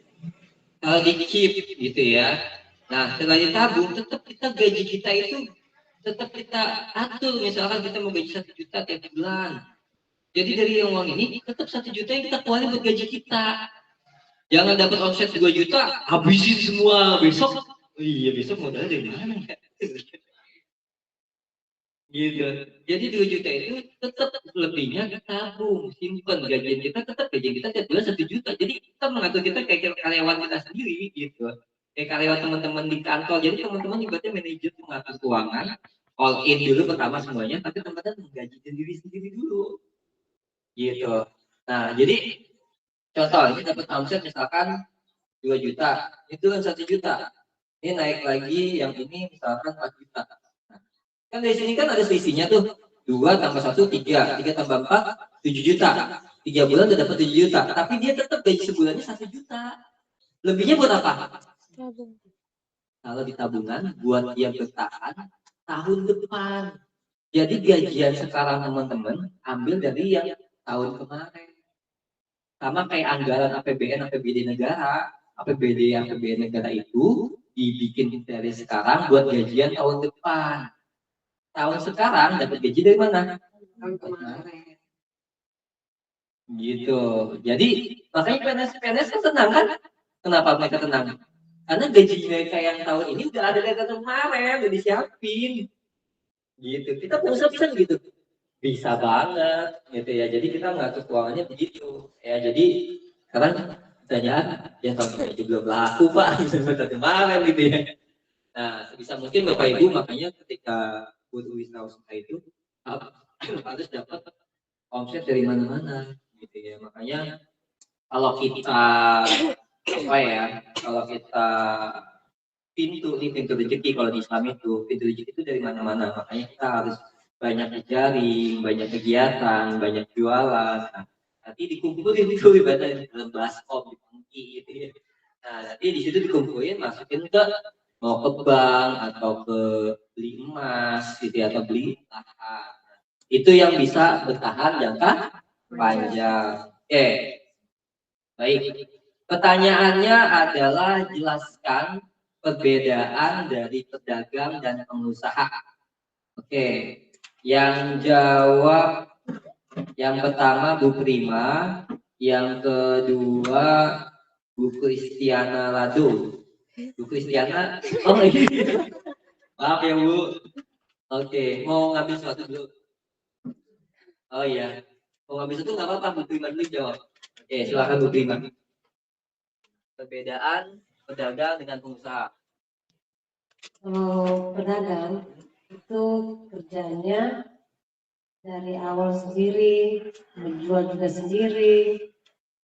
Kalau di keep gitu ya. Nah, setelah ditabung, tetap kita gaji kita itu tetap kita atur. Misalkan kita mau gaji 1 juta tiap bulan. Jadi dari uang ini tetap 1 juta yang kita keluarin buat gaji kita. Jangan dapat omset 2 juta, habisin semua besok. Oh iya, besok modalnya dari mana ya? Gitu. Jadi 2 juta itu tetap lebihnya ditabung, simpan gajian kita, tetap gajian kita tiap bulan 1 juta. Jadi kita mengatur kita kayak karyawan kita sendiri gitu. Kayak karyawan teman-teman di kantor. Jadi teman-teman ibaratnya manajer mengatur keuangan, all in dulu pertama semuanya, tapi teman-teman menggaji sendiri dulu. Gitu. Nah, jadi contoh ini dapat omset misalkan 2 juta, itu kan 1 juta. Ini naik lagi yang ini misalkan 4 juta. Kan dari sini kan ada selisihnya tuh. 2 tambah 1, 3. 3 tambah 4, 7 juta. 3 bulan udah dapat 7 juta. Tapi dia tetap gaji sebulannya 1 juta. Lebihnya buat apa? Tabung. Kalau di tabungan, buat dia bertahan tahun depan. Jadi gajian sekarang teman-teman, ambil dari yang tahun kemarin. Sama kayak anggaran APBN, APBD negara. APBN negara itu dibikin dari sekarang buat gajian tahun depan. Tahun sekarang dapat gaji dari mana? Tahun kemarin. Gitu. Jadi makanya PNS kan tenang kan? Kenapa mereka tenang? Karena gaji mereka yang tahun ini udah ada dari tahun kemarin, udah disiapin. Gitu. Kita pengusaha bisa gitu. Bisa banget, gitu ya. Jadi kita mengatur keuangannya begitu. Ya, jadi sekarang pertanyaan, ya tahun ini belum laku Pak, bisa kemarin gitu ya. Nah, sebisa mungkin Bapak Ibu makanya ketika berwirausaha itu harus dapat omset dari mana-mana gitu ya. Makanya kalau kita kalau kita pintu rezeki kalau di Islam itu pintu rezeki itu dari mana-mana. Makanya kita harus banyak jejaring, banyak kegiatan, banyak jualan. Nah, nanti dikumpulin itu ibadah dalam baskom di gitu ya. Nah, nanti di situ dikumpulin, masukin ke mau ke bank atau ke beli emas gitu ya, atau beli saham. Itu yang bisa bertahan jangka panjang. Oke. Baik. Pertanyaannya adalah jelaskan perbedaan dari pedagang dan pengusaha. Oke. Yang jawab yang pertama Bu Prima, yang kedua Bu Kristiana Lado. Bu Kristiana, oh iya. Maaf ya Bu. Oke, mau ngambil sesuatu dulu. Oh iya, mau ngambil sesuatu nggak apa-apa, Bu Prima dulu jawab. Oke, silakan Bu Prima. Perbedaan pedagang dengan pengusaha. Kalau pedagang itu kerjanya dari awal sendiri, menjual juga sendiri,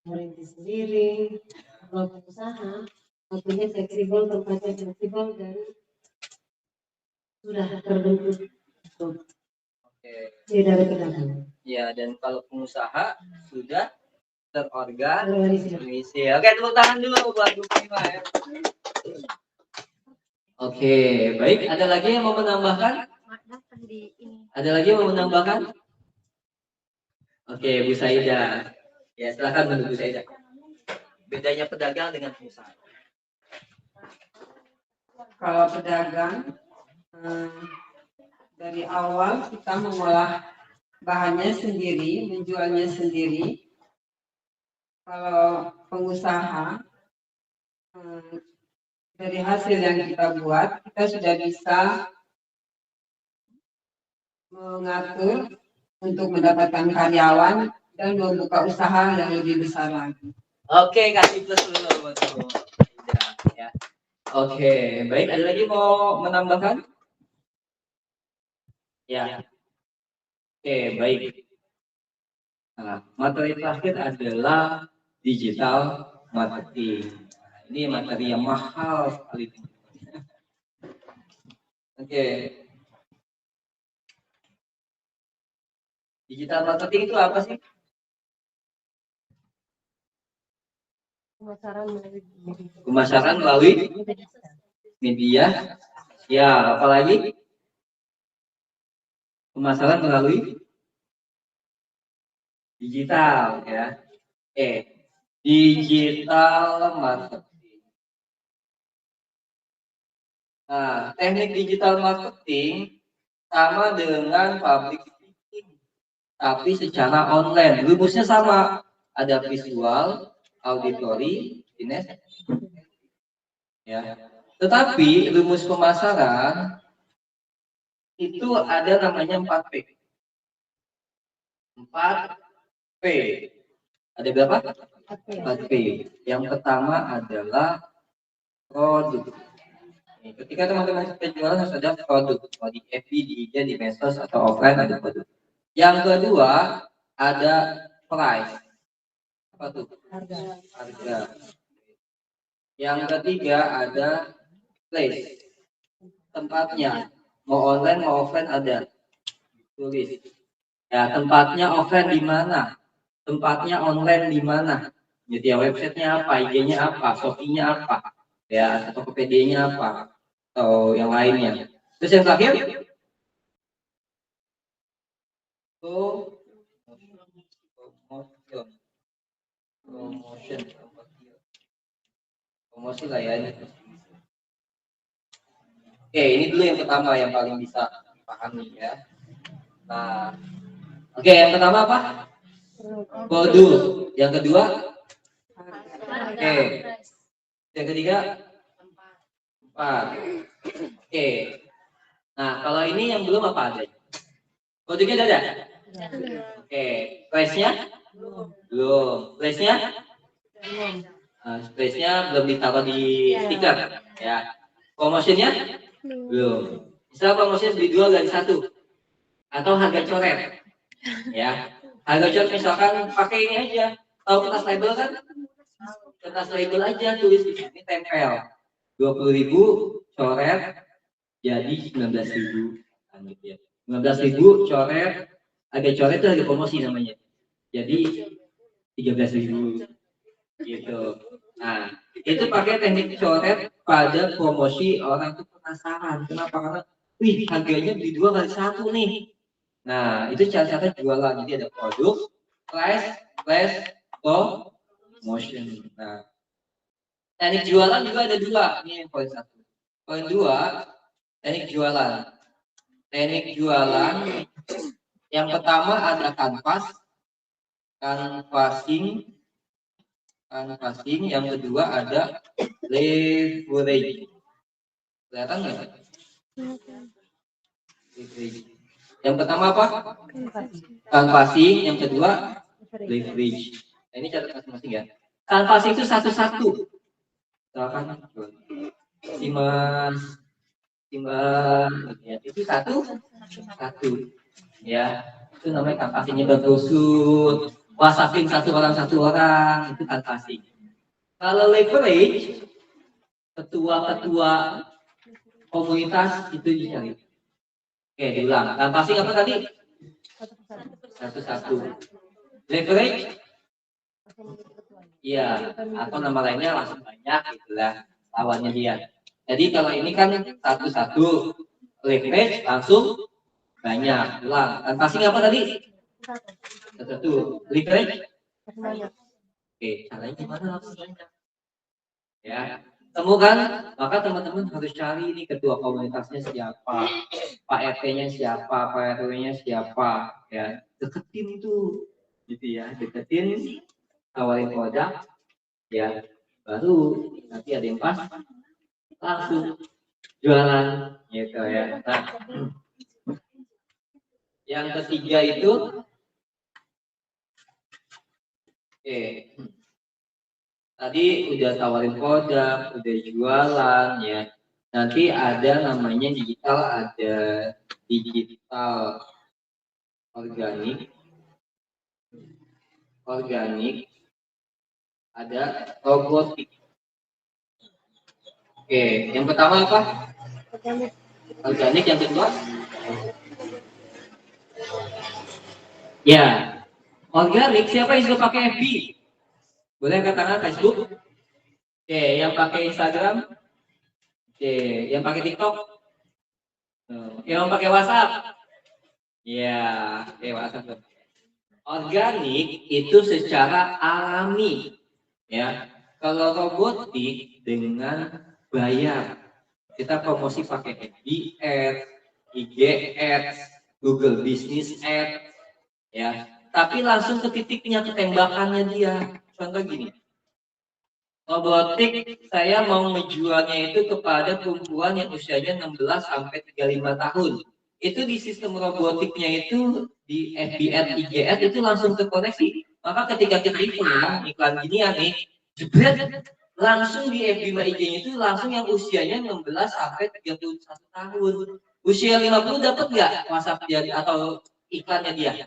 merintis sendiri. Kalau pengusaha, waktunya fleksibel, tempatnya fleksibel, dan sudah terbentuk. Oke. Dari pedagang. Ya, dan kalau pengusaha sudah terorganisir. Oke, tepuk tangan dulu buat Bu Prima ya. Oke, baik. Ada lagi yang mau menambahkan? Ada lagi yang mau menambahkan? Oke, Bu Saida. Ya, silakan Bu Saida. Bedanya pedagang dengan pengusaha. Kalau pedagang dari awal kita mengolah bahannya sendiri, menjualnya sendiri. Kalau pengusaha dari hasil yang kita buat, kita sudah bisa mengatur untuk mendapatkan karyawan dan membuka usaha yang lebih besar lagi. Oke, kasih plus dulu buat Bu. Ya. Oke, baik. Ada lagi mau menambahkan? Ya. Oke, baik. Nah, materi terakhir adalah digital marketing. Ini materi yang mahal sekali. Oke. Digital marketing itu apa sih? Pemasaran melalui media. Ya, apalagi? Pemasaran melalui digital ya. Digital marketing. Nah, teknik digital marketing sama dengan public speaking, tapi secara online. Rumusnya sama, ada visual, auditory, kinesis. Ya. Tetapi rumus pemasaran itu ada namanya 4P. 4P. Ada berapa? 4P. Yang pertama adalah produk. Ketika teman-teman kita jualan harus ada produk, mau di FB, di IG, di medsos atau offline ada produk. Yang kedua ada price. Apa tuh? Harga. Yang ketiga ada place. Tempatnya. Mau online mau offline ada. Tulis. Ya, tempatnya offline di mana? Tempatnya online di mana? Jadi ya, websitenya apa, IG-nya apa, Shopee-nya apa, ya, atau Tokopedia-nya apa, atau yang lainnya. Terus yang terakhir, promosi lah ya ini. Oke, ini dulu yang pertama yang paling bisa dipahami ya. Nah, oke, yang pertama apa? Produk. Yang kedua, oke. Yang ketiga, tempat. Oke. Nah, kalau ini yang belum apa aja? Produknya ada? Oke. Price-nya? Belum. Price-nya? Price-nya belum ditaruh di stiker ya. Promotionnya belum. Misal promotion beli 2 dari 1 atau harga coret, ya. Harga coret misalkan pakai ini aja, tahu kertas label kan? Kertas label aja tulis di sini tempel 20.000 coret jadi 19.000. 19.000 coret, harga coret itu harga promosi namanya. Jadi 13.000 gitu. Nah, itu pakai teknik coret pada promosi. Orang tuh penasaran kenapa, karena wih harganya beli 2 kali 1 nih. Nah, itu cara-cara jualan. Jadi ada produk, price, promotion. Nah, teknik jualan juga ada 2. Ini yang poin 1. Poin 2, teknik jualan. Teknik jualan yang pertama ada canvassing, yang kedua ada leverage. Kelihatan nggak? Yang pertama apa? Canvassing, yang kedua leverage. Nah, ini catat masing-masing ya. Canvassing itu satu-satu. Misalkan si Mas, ya, itu satu, ya. Itu namanya canvassingnya berbrosur, WhatsAppin satu orang, itu canvassing. Kalau leverage, ketua komunitas itu dicari. Oke, diulang. Canvassing apa tadi? Satu-satu. Leverage, iya, atau nama lainnya langsung banyak, itulah lawannya dia. Jadi kalau ini kan satu-satu, leverage langsung banyak. Ulang. Canvassing apa tadi? Satu-satu. Leverage? Oke, caranya gimana langsung banyak? Ya, temukan. Maka teman-teman harus cari ini ketua komunitasnya siapa, Pak RT-nya siapa, Pak RW-nya siapa, ya. Deketin itu, gitu ya. Deketin, tawarin produk, ya. Baru nanti ada yang pas, langsung jualan, gitu ya. Nah, yang ketiga itu, oke. Tadi udah tawarin produk, udah jualan, ya. Nanti ada namanya digital, ada digital organik, ada robotik. Oke, yang pertama apa? Organik, yang kedua? Ya, organik. Siapa yang suka pakai FB? Boleh angkat tangan. Facebook? Oke, yang pakai Instagram? Oke, yang pakai TikTok? Yang pakai WhatsApp? Ya, oke, WhatsApp. Organik itu secara alami, ya. Kalau robotik dengan bayar. Kita promosi pakai FB Ads, IG Ads, Google Business Ads, ya. Tapi langsung ke titiknya, ke tembakannya dia. Contoh gini, robotik saya mau menjualnya itu kepada perempuan yang usianya 16 sampai 35 tahun. Itu di sistem robotiknya itu di FB Ads, IG Ads itu langsung terkoneksi. Maka ketika kita iklan gini ya nih, jebret, langsung di FB sama IG-nya itu langsung yang usianya 16 sampai 31 tahun. Usia 50 dapat nggak WhatsApp dia atau iklannya dia?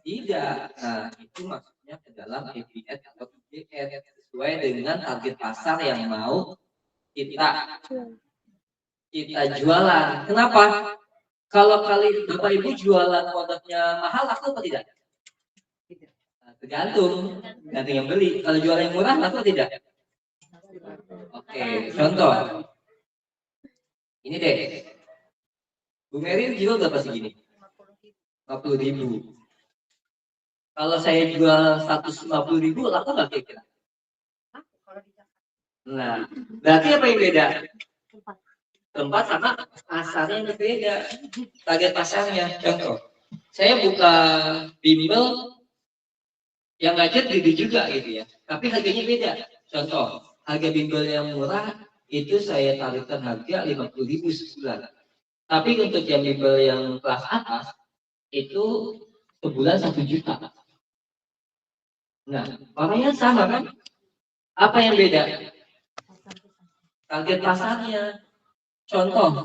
Tidak. Nah, itu maksudnya ke dalam FB Ads atau IG Ads sesuai dengan target pasar yang mau kita jualan. Kenapa? Kalau kali Bapak Ibu jualan produknya mahal, laku apa tidak? Nah, tergantung yang beli. Kalau jualan yang murah, laku tidak? Oke, contoh. Ini deh. Bu Mary jual berapa segini? 50.000. Kalau saya jual 150.000, laku nggak kira-kira? Nah, berarti apa yang beda? Tempat sama pasarnya yang berbeda. Target pasarnya. Contoh, saya buka bimbel yang ngajar gede juga gitu ya. Tapi harganya beda. Contoh, harga bimbel yang murah itu saya tarikkan harga 50.000 sebulan. Tapi untuk yang bimbel yang kelas atas itu sebulan 1 juta. Nah, makanya sama kan? Apa yang beda? Target pasarnya. Contoh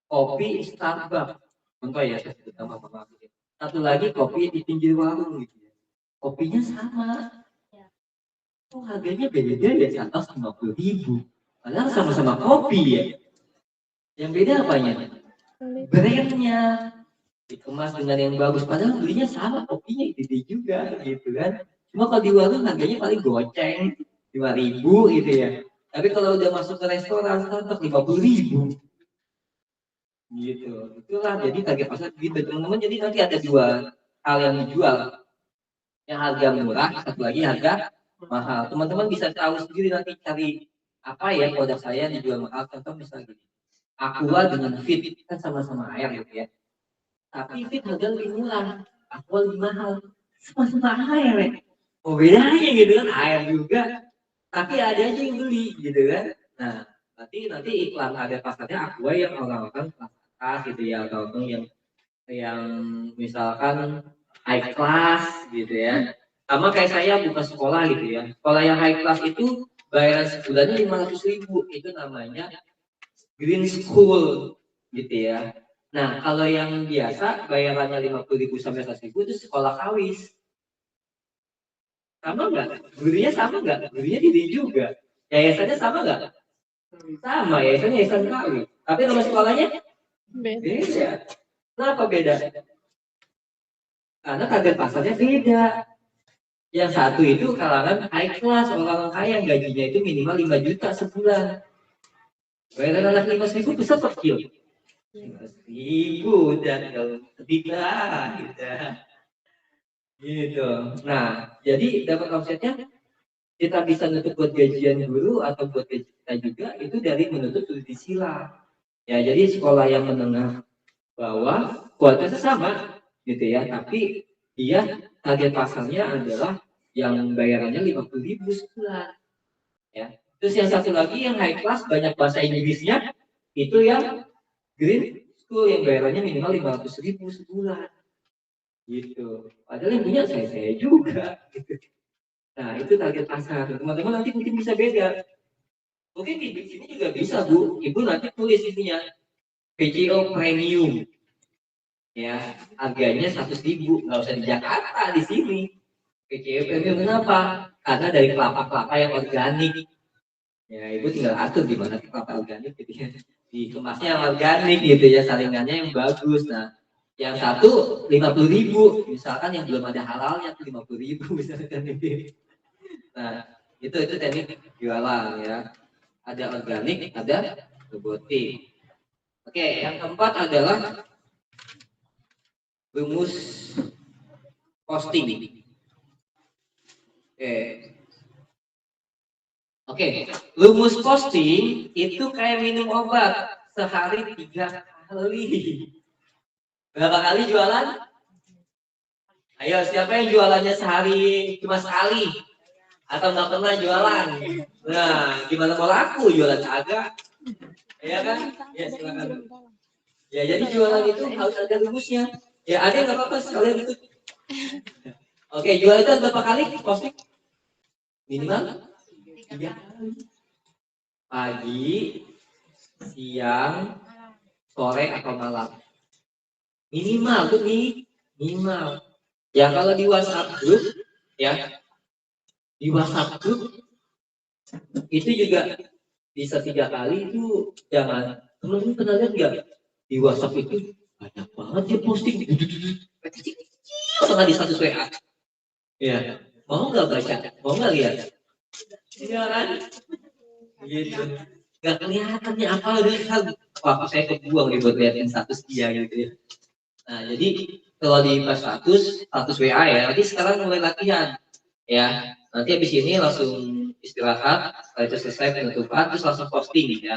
kopi Starbucks. Contoh ya, saya sebut nama maaf. Satu lagi kopi di pinggir warung gitu ya. Kopinya sama. Oh, harganya beda ya, 150.000. Padahal sama-sama kopi ya. Yang beda apanya? Brandnya. Dikemas dengan yang bagus. Padahal belinya sama, kopinya itu juga gitu kan. Cuma kalau di warung harganya paling goceng 5.000 gitu ya. Tapi kalau udah masuk ke restoran Starbucks 50.000. Gitu. Itulah jadi target pasar gitu teman-teman. Jadi nanti ada dua hal yang dijual. Yang harga murah, satu lagi harga mahal. Teman-teman bisa tahu sendiri nanti cari apa ya produk saya dijual mahal. Contoh misalnya gini. Aqua dengan Fit kan sama-sama air gitu ya. Tapi Fit harga lebih murah, Aqua lebih mahal. Sama-sama air ya. Oh bedanya gitu kan, air juga. Tapi ada aja yang beli gitu kan. Nah, nanti iklan ada pasarnya Aqua yang orang-orang kelas atas gitu ya, atau yang misalkan high class gitu ya. Sama kayak saya buka sekolah gitu ya. Sekolah yang high class itu bayaran sebulannya 500.000, itu namanya Green School gitu ya. Nah, kalau yang biasa bayarannya 50.000 sampai 100.000 itu sekolah kawis. Sama nggak? Gurunya sama nggak? Gurunya tidak juga. Yayasannya sama nggak? Sama, yayasannya yayasan kawis. Tapi nama sekolahnya beda. Kenapa beda? Karena target pasarnya beda. Yang satu itu kalangan high class, orang kaya yang gajinya itu minimal 5 juta sebulan. Bayaran anak 5.000 besar kecil. 5.000 dan kalau ketiga gitu. Nah, jadi dapat omsetnya kita bisa nutup buat gajian guru atau buat gaji kita juga itu dari menutup studi sila. Ya, jadi sekolah yang menengah bawah kualitasnya sama gitu ya, tapi dia target pasarnya adalah yang bayarannya 50.000 sebulan. Ya. Terus yang satu lagi yang high class banyak bahasa Inggrisnya itu yang Green School yang bayarannya minimal 500.000 sebulan. Gitu. Padahal yang punya saya juga. Gitu. Nah itu target pasar. Teman-teman nanti mungkin bisa beda. Mungkin di sini juga bisa Bu. Ibu nanti tulis ininya PCO Premium. Ya harganya 100.000. Nggak usah di Jakarta di sini. PCO Premium kenapa? Karena dari kelapa-kelapa yang organik. Ya ibu tinggal atur gimana kelapa organik gitu ya. Dikemasnya yang organik gitu ya, saringannya yang bagus. Nah yang satu 50.000, misalkan yang belum ada halalnya tuh 50.000 misalkan gitu. Nah itu teknik jualan ya, ada organik ada robotik. Oke, yang keempat adalah rumus costing. Oke, rumus costing itu kayak minum obat sehari 3 kali. Berapa kali jualan? Ayo, siapa yang jualannya sehari cuma sekali? Atau nggak pernah jualan? Nah, gimana mau laku jualan kagak? Ya kan? Ya silakan. Ya jadi jualan itu harus ada rumusnya. Ya ada nggak apa-apa sekalian itu. Oke, jualan itu berapa kali? Costing minimal 3 kali. Pagi, siang, sore atau malam. Minimal tuh minimal. Ya kalau di WhatsApp group ya, di WhatsApp group itu juga bisa 3 kali itu jangan. Teman-teman pernah lihat nggak di WhatsApp itu banyak banget dia posting kecil sama di status WA. Ya, mau nggak baca? Mau nggak lihat? Iya kan? Gitu. Nggak kelihatannya apa udah kan? Waktu saya kebuang nih buat liatin status dia gitu ya. Nah jadi kalau di pas status WA ya, nanti sekarang mulai latihan ya. Nanti habis ini langsung istirahat, setelah itu selesai penutupan, terus langsung posting ya.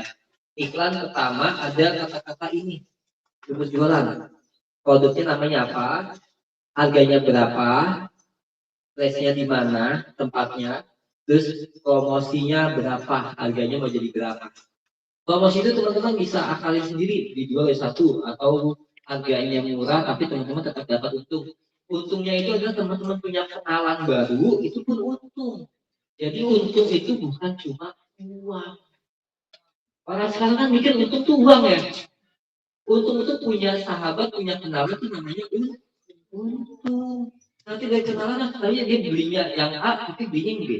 Iklan pertama ada kata-kata ini, rumus jualan. Produknya namanya apa, harganya berapa, price-nya di mana, tempatnya, terus promosinya berapa, harganya mau jadi berapa. Promosi itu teman-teman bisa akalin sendiri, dijual satu atau harganya murah tapi teman-teman tetap dapat untung. Untungnya itu adalah teman-teman punya kenalan baru, itu pun untung. Jadi untung itu bukan cuma uang. Orang sekarang kan mikir untung tuh uang ya. Untung itu punya sahabat, punya kenalan itu namanya untung. Nanti dari kenalan saya dia belinya yang A, tapi belinya yang B.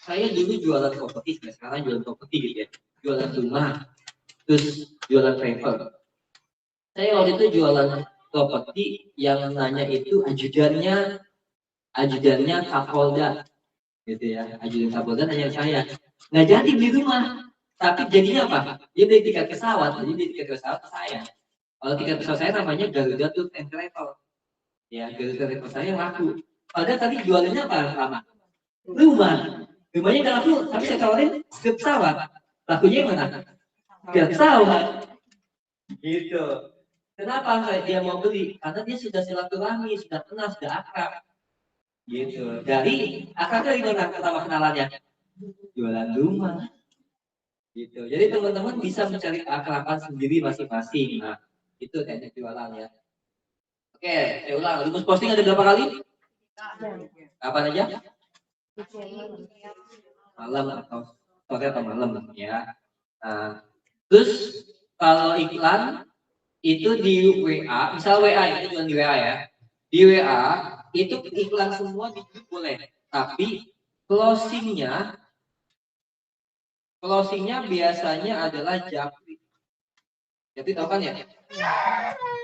Saya dulu jualan properti, sekarang jualan properti gitu ya. Jualan rumah, terus jualan travel. Saya waktu itu jualan properti yang nanya itu ajudannya Kapolda, gitu ya. Ajudan Kapolda nanya saya, nggak jadi beli rumah, tapi jadinya apa? Dia beli tiket pesawat, jadi beli tiket pesawat saya. Kalau tiket pesawat saya namanya Garuda Tour and Travel, ya Garuda Travel saya yang laku. Padahal tadi jualannya apa lama? Rumahnya nggak laku, tapi saya tawarin tiket pesawat. Lakunya yang mana? Tiket pesawat. Gitu. Kenapa dia mau beli? Karena dia sudah silaturahmi, sudah kenal, sudah akrab. Gitu. Dari akrabnya gimana pertama kenalannya? Jualan rumah. Gitu. Jadi teman-teman bisa mencari keakraban sendiri masing-masing. Nah, itu teknik jualan ya. Oke, saya ulang. Rumus posting ada berapa kali? Kapan aja? Malam atau sore atau malam ya. Nah, terus kalau iklan itu di WA, misal WA itu jualan di WA ya. Di WA itu iklan semua di-group boleh, tapi closingnya biasanya adalah Japri. Japri tahu kan ya?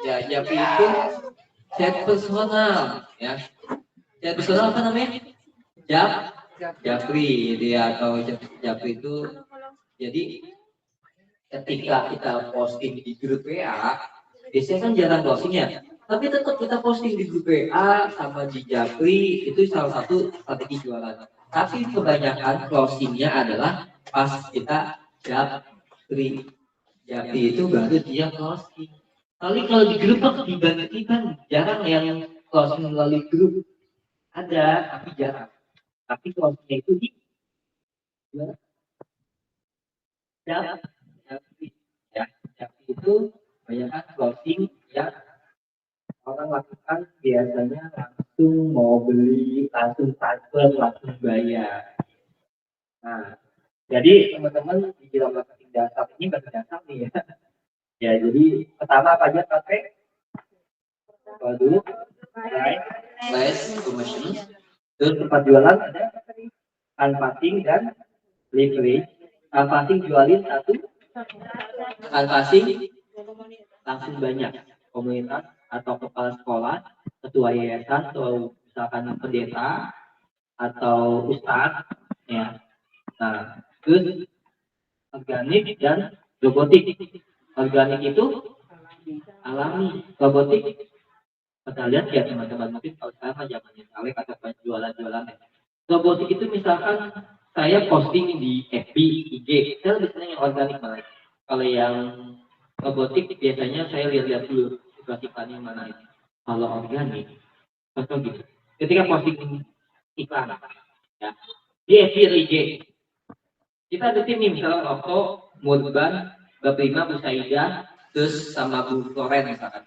Ya, Japri itu chat personal ya. Chat personal apa namanya? Japri dia atau Japri itu jadi ketika kita posting di grup WA, biasanya kan jarang closingnya, tapi tetap kita posting di grup WA sama di Japri itu salah satu strategi jualan. Tapi kebanyakan closingnya adalah pas kita Japri itu baru dia closing. Tapi kalau di grup tiba-tiba jarang yang closing melalui grup, ada tapi jarang. Tapi closingnya itu di Japri ya, Japri itu banyak closing yang orang lakukan biasanya langsung mau beli, langsung transfer, langsung bayar. Nah, jadi teman-teman di dalam marketing dasar ini dasar nih ya. Ya, jadi pertama apa aja pakai? Produk, price, promotion. Terus tempat jualan ada unpassing dan delivery. Unpassing jualin satu, unpassing langsung banyak. Komunitas atau kepala sekolah, ketua yayasan atau misalkan pendeta atau ustadz ya. Nah, terus organik dan robotik. Organik itu alami, robotik kita lihat ya teman-teman, mungkin kalau sekarang zamannya caleg atau jualan-jualan. Robotik itu misalkan saya posting di FB, IG, saya lebih senang yang organik malah. Kalau yang robotik biasanya saya lihat-lihat dulu situasi planning mana ini. Kalau organik, contoh gitu. Ketika posting iklan, ya, di FB atau IG, kita ada tim nih misalnya Okto, Murban, Bapak Prima, Bu Saidah, terus sama Bu Floren misalkan.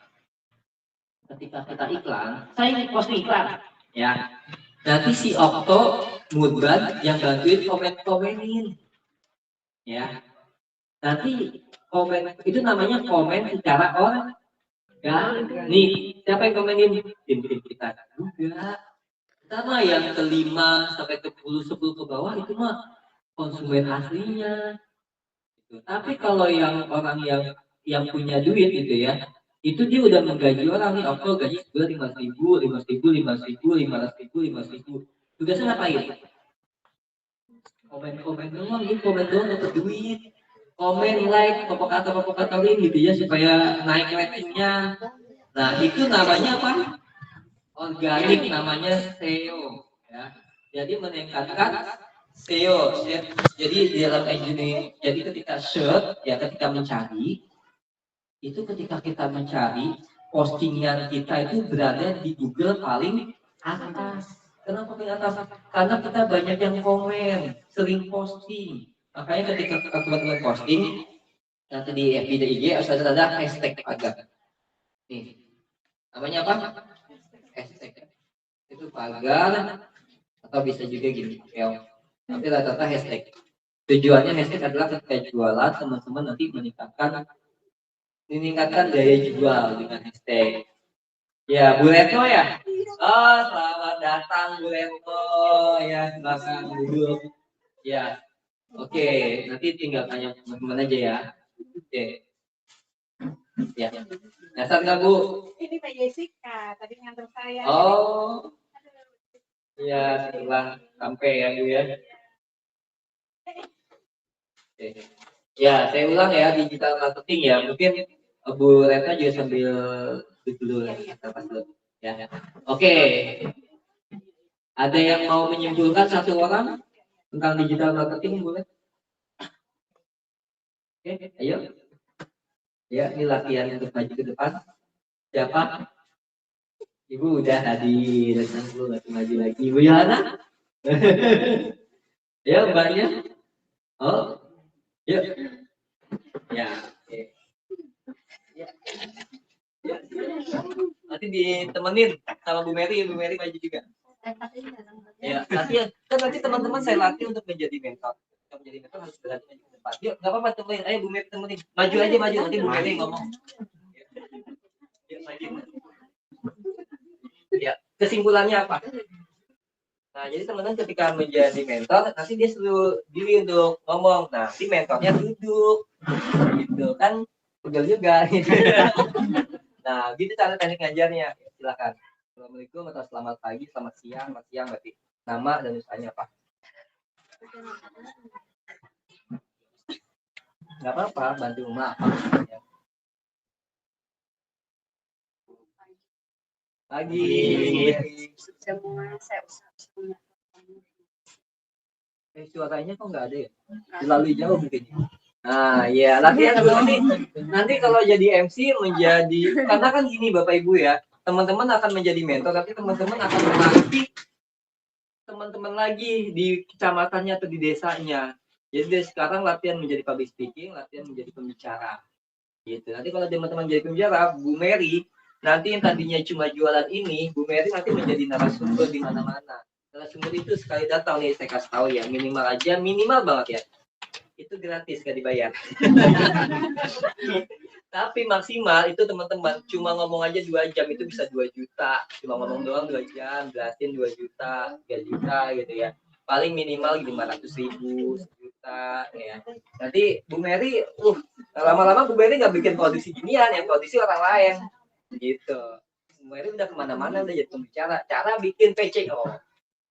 Ketika kita iklan, saya posting iklan, ya. Nanti si Okto, Murban yang bantuin komen-komenin, ya. Nanti komen itu namanya komen secara orang. Ya, nih siapa yang komenin? Tim-tim kita juga. Sama yang ke-5 sampai ke 10 ke bawah itu mah konsumen aslinya. Gitu. Tapi kalau yang orang yang punya duit gitu ya, itu dia udah menggaji orang nih, Okto gaji sebulan 5.000. Tugasnya ngapain? Komen doang, dapat duit. Komen, like, pokok-kata gitu ya supaya naik ratingnya. Nah itu namanya apa? Organik, namanya SEO. Ya. Jadi meningkatkan SEO. Jadi di dalam engineering, jadi ketika search, ya ketika mencari, itu ketika kita mencari postingan kita itu berada di Google paling atas. Kenapa paling atas? Karena kita banyak yang komen, sering posting. Makanya ketika teman-teman posting, nanti di FB dan IG harus ada hashtag pagar. Nih, namanya apa? Hashtag. Itu pagar atau bisa juga gini, tapi rata-rata hashtag. Tujuannya hashtag adalah ketika jualan teman-teman nanti meningkatkan daya jual dengan hashtag. Ya, Bu Retno ya. Oh, selamat datang Bu Retno ya, silakan duduk. Ya, oke, nanti tinggal tanya teman-teman aja ya. Oke. Ya. Nyasar nggak Bu? Ini Mbak Jessica, tadi nganter saya. Oh. Ya, setelah sampai ya Bu ya. Oke. Ya, saya ulang ya, digital marketing ya. Mungkin Bu Retno juga sambil dulu ya. Oke. Ada yang mau menyimpulkan satu orang tentang digital marketing, boleh? Oke, ayo. Ya, ini latihan untuk maju ke depan. Siapa? Ibu udah tadi, dan dulu maju lagi. Ibu Yohana? Ya, mbaknya? Oh, yuk. Ya, oke. Ya. Ya. Nanti ditemenin sama Bu Mary maju juga. Ya, latihan. Kan nanti teman-teman saya latih untuk menjadi mentor. Untuk menjadi mentor harus berani maju ke depan. Yuk, nggak apa-apa temenin. Ayo Bu Mary temenin. Maju aja maju. Nanti Bu Mary ngomong. Ya, maju. Ya, kesimpulannya apa? Nah, jadi teman-teman ketika menjadi mentor, nanti dia suruh diri untuk ngomong. Nah, si mentornya duduk, gitu kan, pegel juga. Gitu. Nah, gitu cara teknik ngajarnya. Silakan. Assalamualaikum atau selamat pagi, selamat siang berarti nama dan usahanya apa? Nggak apa-apa, bantu rumah apa? Ya. Pagi. Semua saya usaha. Suaranya kok nggak ada ya? Terlalu jauh mungkin. Nah, ya latihan nanti kalau jadi MC menjadi, karena kan gini Bapak Ibu ya, teman-teman akan menjadi mentor, tapi teman-teman akan melatih teman-teman lagi di kecamatannya atau di desanya. Jadi dari sekarang latihan menjadi public speaking, latihan menjadi pembicara. Gitu. Nanti kalau teman-teman jadi pembicara, Bu Mary nanti yang tadinya cuma jualan ini, Bu Mary nanti menjadi narasumber di mana-mana. Narasumber itu sekali datang nih, saya kasih tahu ya, minimal banget ya. Itu gratis, gak dibayar. Tapi maksimal itu teman-teman cuma ngomong aja 2 jam itu bisa 2 juta. Cuma ngomong doang 2 jam, jelasin 2 juta, 3 juta gitu ya. Paling minimal 500.000, 1 juta ya. Nanti Bu Mary, lama-lama Bu Mary nggak bikin produksi ginian, yang produksi orang lain. Gitu. Bu Mary udah kemana-mana udah jadi pembicara. Cara bikin PCO.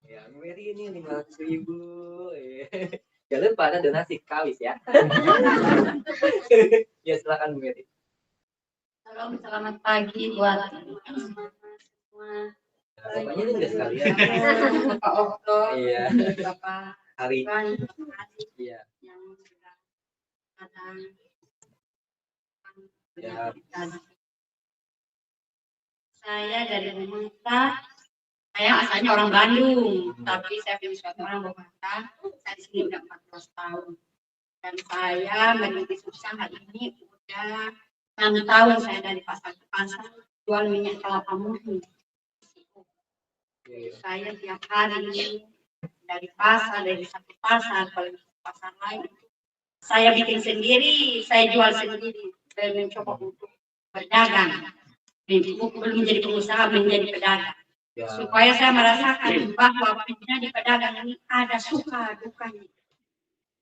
Ya, Bu Mary ini 500.000. Jangan lupa ada donasi kawis ya. Ya silakan Bu Mary. Salam selamat pagi buat semua. Bapaknya itu udah sekalian. Bapak Okto, Iya. Bapak Hari. Iya. Yang sudah datang. Ya. Saya dari Bumata. Saya asalnya orang Bandung, tapi saya punya suatu orang Bumata. Saya di sini udah 14 tahun. Dan saya merintis usaha ini udah 6 tahun. Saya dari pasar ke pasar jual minyak kelapa murni. Saya tiap hari dari pasar, dari satu pasar ke pasar lain. Saya bikin sendiri, saya jual sendiri dan mencoba untuk berdagang. Belum menjadi pengusaha, menjadi pedagang. Ya. Supaya saya merasakan bahwa menjadi pedagang ini ada suka dukanya.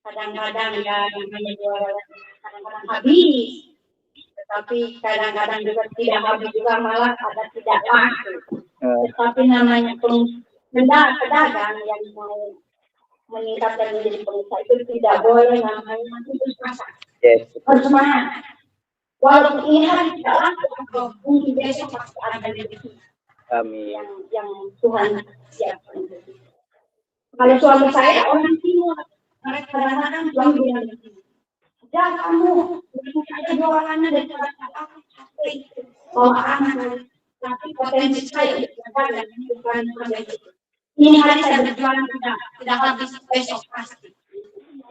Kadang-kadang ya namanya jualan kadang-kadang habis, tetapi kadang-kadang juga tidak habis juga malah ada tidak laku. Tetapi namanya pedagang yang mau meningkatkan menjadi pengusaha itu tidak boleh namanya putus asa. Harus semangat. Walaupun ini hari tidak laku, mungkin besok pasti ada rezeki. Amin. Yang Tuhan siapkan. Kalau suami saya orang timur, mereka kadang-kadang suami bilang begini, jangan kamu bikin saja jualannya daripada aku capek bawa anak, tapi potensi saya berdagang ini bukan begitu. Ini hari saya berjualan tidak habis besok pasti,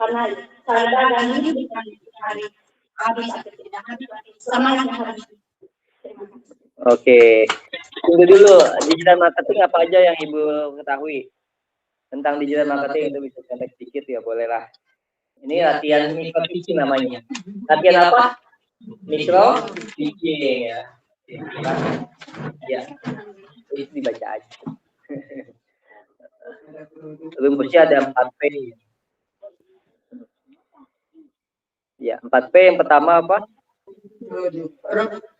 karena saya dagang ini bukan hari habis atau tidak habis, semangat harus. Oke, tunggu dulu, digital marketing apa aja yang Ibu ketahui tentang digital marketing itu bisa kontak sedikit ya, bolehlah. Ini latihan micro teaching namanya. Latihan apa? Micro teaching ya. Ya, itu dibaca aja. Rumusnya ada 4P. Ya, 4P yang pertama apa?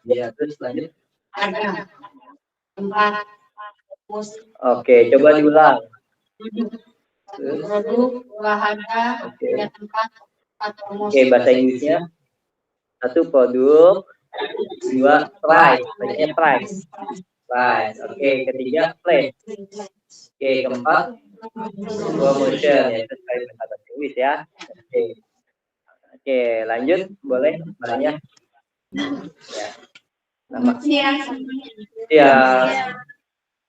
Ya, terus lanjut. Ada tempat. Oke, coba diulang. Produk, wahana, punya tempat, atau Oke, bahasa Inggrisnya. 1 produk, 2 price, bacanya price. Price. Oke, ketiga place. Oke, keempat promotion ya, itu sekali bahasa Inggris ya. Oke. Oke, lanjut boleh namanya. Ya. Nama. Ya.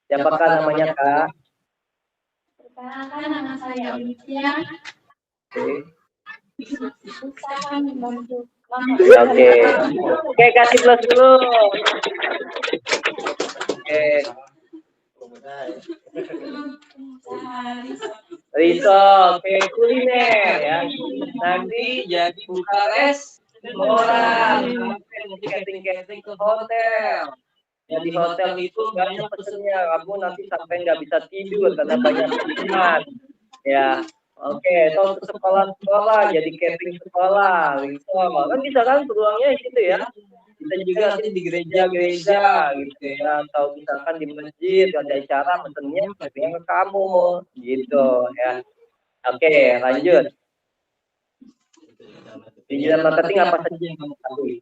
Siapakah namanya, Kak? Perkenalkan, nama saya Olivia. Oke. Oke, kasih plus dulu. Oke. Risol, oke, kuliner ya. Nanti jadi Bukares, orang nanti catering ke hotel. Ya, di hotel itu banyak pesennya, kamu nanti sampai nggak bisa tidur karena banyak pesanan. Ya, oke, atau ke sekolah-sekolah, jadi catering sekolah, risol. Kan bisa kan peluangnya gitu ya. Bisa juga nanti di gereja-gereja gitu ya, atau misalkan di masjid ada acara pesennya ke kamu gitu ya. Oke, lanjut. Digital marketing apa saja yang kamu ketahui?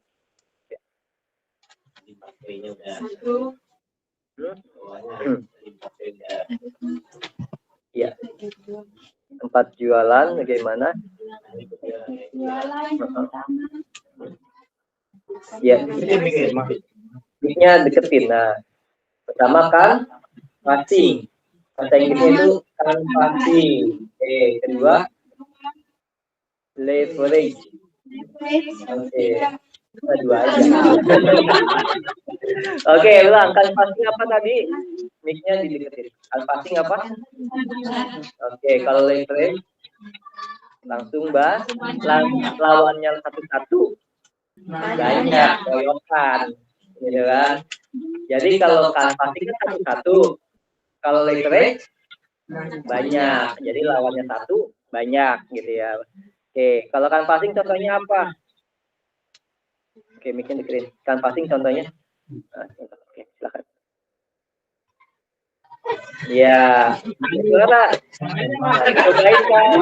Ya. Tempat jualan bagaimana? Ya, mic-nya deketin. Nah, pertama kan passing. Bahasa Inggrisnya itu kan passing. Oke, kedua leverage. Oke. Dua aja. Oke, ulang. Kan passing apa tadi? Mic-nya dideketin. Kan passing apa? Oke, kalau leverage langsung bahas lawannya satu-satu. Banyak koyokan, gitu kan. Jadi kalau passing kan satu-satu, kalau leverage banyak, jadi lawannya satu banyak, gitu ya. Oke, kalau kan passing contohnya apa? Oke, mic-nya dikerin. Kan passing contohnya. Oke, silakan. Ya, suara. Cobain kan.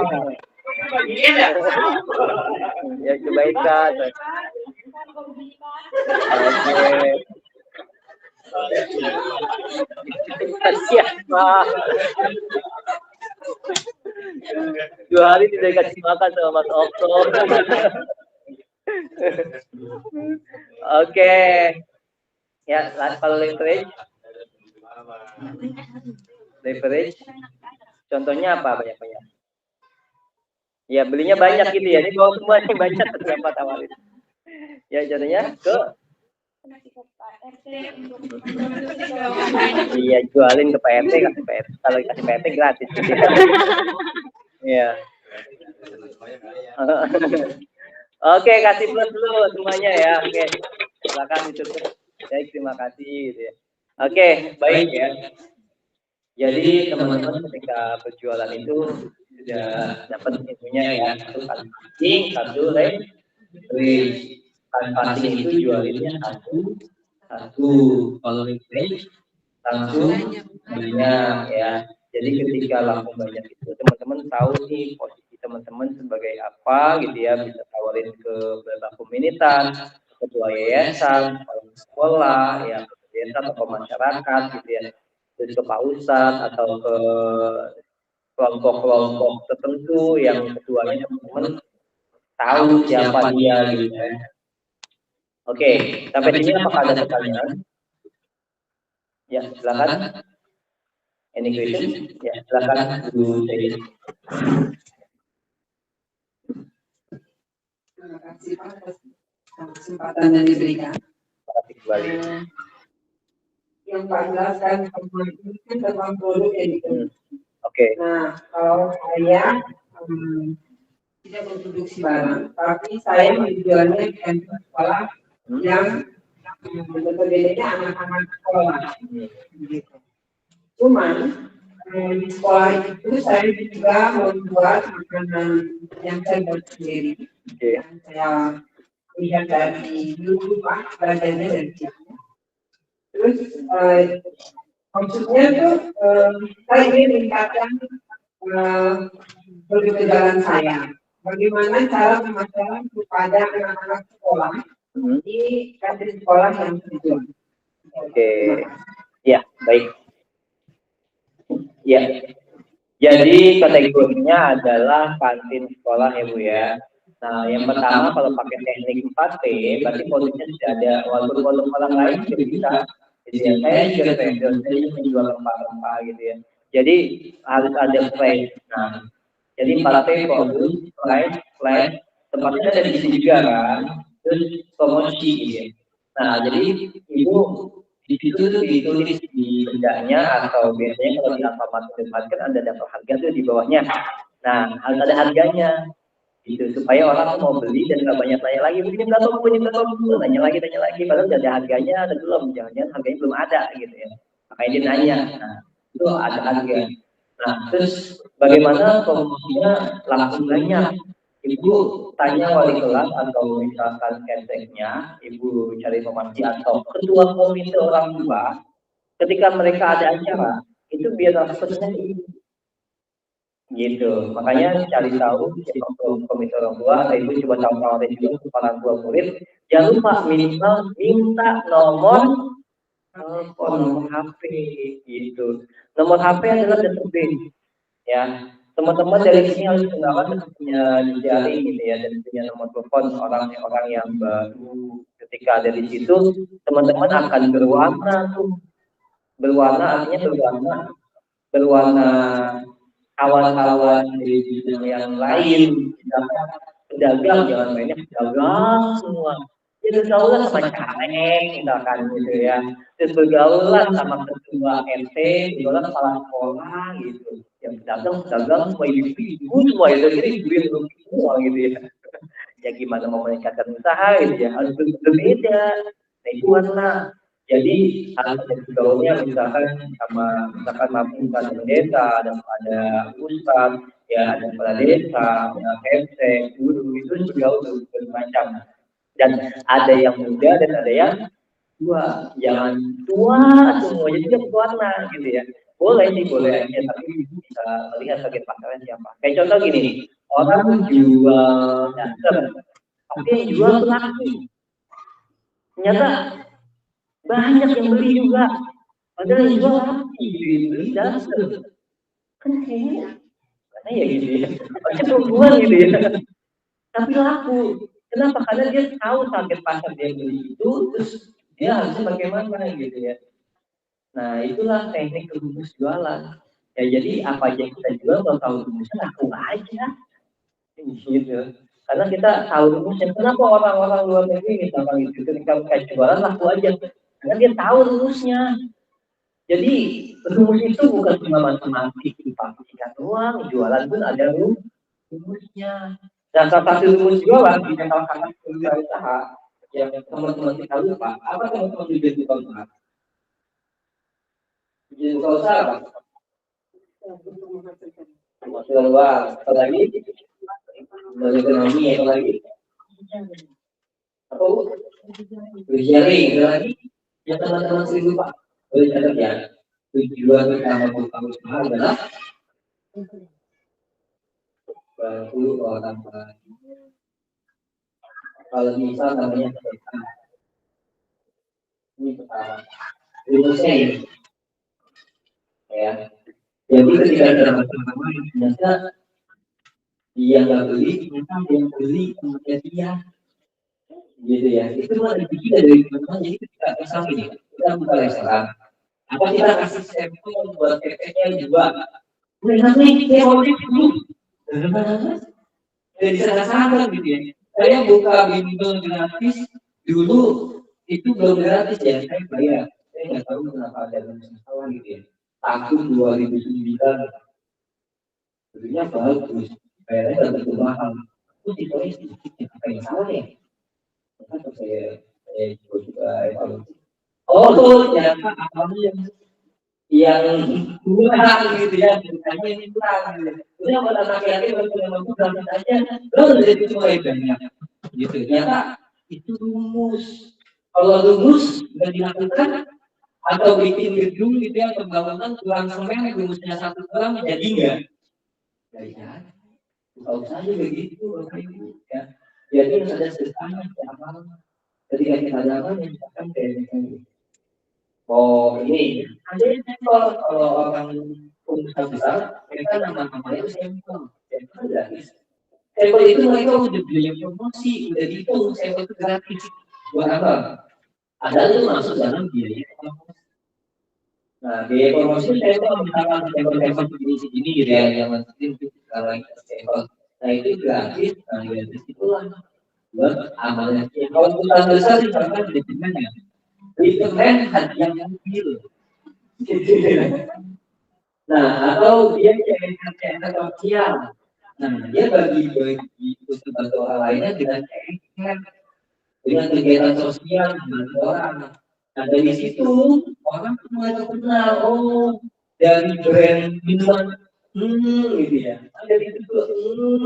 Ya, cobain kan. Siapa? 2 hari tidak kasih makan sama Mas Okto. Oke. Ya, kalau leverage. Leverage. Contohnya apa banyak-banyak? Ya, belinya banyak gitu ya. Ini bawa semuanya banyak berapa tawarin. Ya, contohnya ke iya, jualin ke PRT, kasih PRT. Kalau dikasih PRT gratis. Iya. Oke, kasih plus dulu semuanya ya. Oke, silakan ditutup. Baik, terima kasih. Gitu ya. Oke, baik ya. Jadi teman-teman ketika berjualan itu sudah dapat infonya ya. Satu passing, satu leverage. Passing itu jualinnya satu. Kalau leverage langsung banyak ya. Jadi ketika langsung banyak itu teman-teman tahu nih posisi teman-teman sebagai apa gitu ya, bisa tawarin ke beberapa komunitas, ketua yayasan, sekolah ya, ke desa atau ke masyarakat gitu ya, terus ke Pak Ustadz atau ke kelompok-kelompok tertentu yang ketuanya teman-teman tahu siapa dia gitu ya. Oke, sampai sini apakah ada pertanyaan? Ya, silakan. Any question? Ya, silakan Bu Teddy. Terima kasih Pak atas kesempatan yang diberikan. Yang Pak jelaskan tentang produk itu. Oke. Nah, kalau saya tidak memproduksi barang, tapi saya menjualnya di kantor sekolah yang berbeda anak-anak sekolah. Gitu. Cuman di sekolah itu saya juga membuat makanan yang saya buat sendiri. Yang saya lihat dari YouTube, belajarnya dari situ. Terus maksudnya tuh saya ingin meningkatkan berjalan saya. Bagaimana cara memasarkan kepada anak-anak sekolah di kantin sekolah yang tujuan. Oke, ya baik. Ya, jadi kategorinya adalah kantin sekolah ya Bu ya. Nah, yang pertama kalau pakai teknik 4P, berarti modusnya sudah ada walaupun orang lain juga bisa. Jadi ya, saya juga trader, saya menjual rempah-rempah gitu ya. Jadi harus ada price. Nah, jadi 4P produk, price, flash, tempatnya ada di sini juga kan. Terus promosi gitu ya. Nah, jadi Ibu di situ tuh ditulis di bendanya atau biasanya kalau di Alfamart kan ada daftar harga tuh di bawahnya. Nah, harus ada harganya. Gitu supaya orang mau beli dan nggak banyak tanya lagi begini berapa nanya lagi padahal udah ada harganya ada belum, jangan-jangan harganya belum ada gitu ya, makanya dia nanya. Nah itu ada harga. Nah terus bagaimana promosinya langsung banyak, Ibu tanya wali kelas atau misalkan keseknya, Ibu cari informasi atau ketua komite orang tua ketika mereka ada acara itu biar langsung pesannya gitu. Makanya cari tahu siapa komite orang tua, itu coba tahu juga kepala tua murid. Jangan lupa minimal minta nomor HP gitu. Nomor HP adalah database ya. Teman-teman dari sini harus kenalan punya jejaring gitu ya, dan punya nomor telepon orang-orang yang baru. Ketika ada di situ, teman-teman akan berwarna tuh. Berwarna artinya berwarna kawan-kawan di bidang yang lain, pedagang jangan mainnya pedagang semua. Ya bergaulan sama caleg misalkan gitu ya. Terus bergaulan sama ketua RT, bergaulan kepala sekolah gitu. Yang pedagang semua ibu semua itu jadi duit semua gitu ya. Ya gimana mau meningkatkan usaha gitu ya, harus berbeda. Nah itu warna. Jadi harus ada bergaulnya misalkan ada desa, ada ustaz, ya ada kepala desa, ada RT, guru, itu bergaul bermacam. Dan ada yang muda dan ada yang tua, jangan tua semua, jadi berwarna gitu ya. Boleh aja, tapi bisa melihat bagian pasarnya siapa. Kayak contoh gini, orang jual daster, tapi yang jual laki. Ternyata banyak yang beli juga, padahal yang jual laki, beli daster. Kan kayaknya, karena ya gitu ya, macam perempuan gitu ya. Tapi laku. Kenapa? Karena dia tahu target pasar dia beli itu, terus dia harusnya bagaimana gitu ya. Nah itulah teknik rumus jualan. Ya jadi apa aja kita jual kalau tahu rumusnya laku aja. Gitu. Karena kita tahu rumusnya. Kenapa orang-orang luar negeri misalkan gitu ketika mereka jualan laku aja? Karena dia tahu rumusnya. Jadi rumus itu bukan cuma matematik dipastikan doang, jualan pun ada rumusnya. Dan salah satu rumus jualan di salah satu usaha yang teman-teman kita lupa, apa teman-teman tujuan buka usaha? Tujuan buka usaha apa? Menghasilkan uang, apa lagi? Ekonomi, apa lagi? Apa? Berjaring, apa lagi? Yang teman-teman sering lupa, boleh catat ya. Tujuan utama buka usaha adalah bantu orang lain. Kalau misal namanya sedekah, ini pertama. Rumusnya ini, ya. Jadi ketika ada masalah yang ternyata dia nggak beli, ternyata yang beli kemudian dia, gitu ya. Itu ada pikiran dari teman-teman. Jadi ketika misal ini, kita buka restoran, apa kita kasih sampel buat PP-nya juga. Mereka nih, saya mau dulu. Jadi sana-sana gitu ya. Saya buka bimbel gratis dulu itu belum gratis ya, saya bayar. Saya nggak tahu kenapa ada masalah gitu ya. Tahun 2009, sebenarnya bagus, bayarnya nggak begitu mahal. situasinya sedikit apa yang salah ya? Kan saya coba evaluasi. Oh ternyata awalnya yang kurang gitu ya, bukannya yang kurang gitu. Udah buat anak yatim baru punya mampu berangkat aja, belum jadi cuma banyak gitu. Ternyata itu rumus. Kalau rumus nggak dilakukan atau bikin gedung gitu ya, pembangunan kurang semen, rumusnya 1 gram jadi enggak? Ya, tahu saja begitu Bapak Ibu ya. Jadi harus ada sederhana apa? Ketika kita dapat misalkan kayak oh ini ada yang sampel kalau orang pengusaha besar mereka nama-namanya itu sampel gratis. Sampel itu mereka udah biaya promosi, udah dihitung sampel itu gratis. Buat apa? Ada itu masuk dalam biaya promosi. Nah biaya promosi sampel misalkan sampel segini gitu ya, yang penting kalau sampel, nah itu gratis. Nah gratis itulah buat amalnya. Kalau perusahaan besar sih mereka definisinya itu kan hadiah mobil. Nah, atau dia CSR sosial. Nah, dia bagi untuk bantu orang lainnya dengan CSR, dengan kegiatan sosial membantu orang. Nah, dari situ orang mulai terkenal. Oh, dari brand minuman, gitu ya. Dari itu,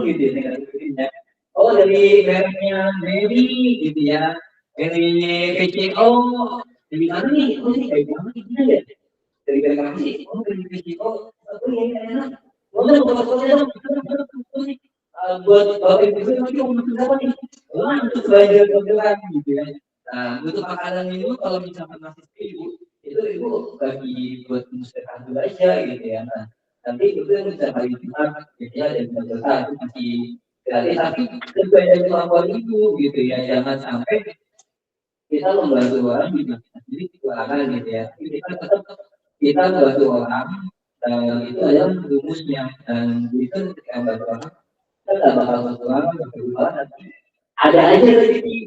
gitu ya. Oh, dari mereknya Mary, gitu ya. Dari PCO, dari mana nih? Oh ini kayak gimana nih ya? Dari kasih, oh dari PCO, oh ini enak. Oh fotonya buat bapak ibu nanti mau makan apa nih? Oh untuk belanja kebutuhan gitu ya. Nah untuk makanan minum kalau misalkan masih ibu itu ibu bagi buat musyawarah dulu aja gitu ya. Nah nanti itu yang bisa hari Jumat gitu ya dan berdoa itu masih gratis tapi sesuai dengan kemampuan ibu gitu ya, jangan sampai kita membantu orang juga sendiri kekurangan gitu ya. Kita tetap kita membantu orang dan itu adalah rumusnya dan itu ketika membantu orang kita tidak bakal kekurangan berubah. Ada aja rezeki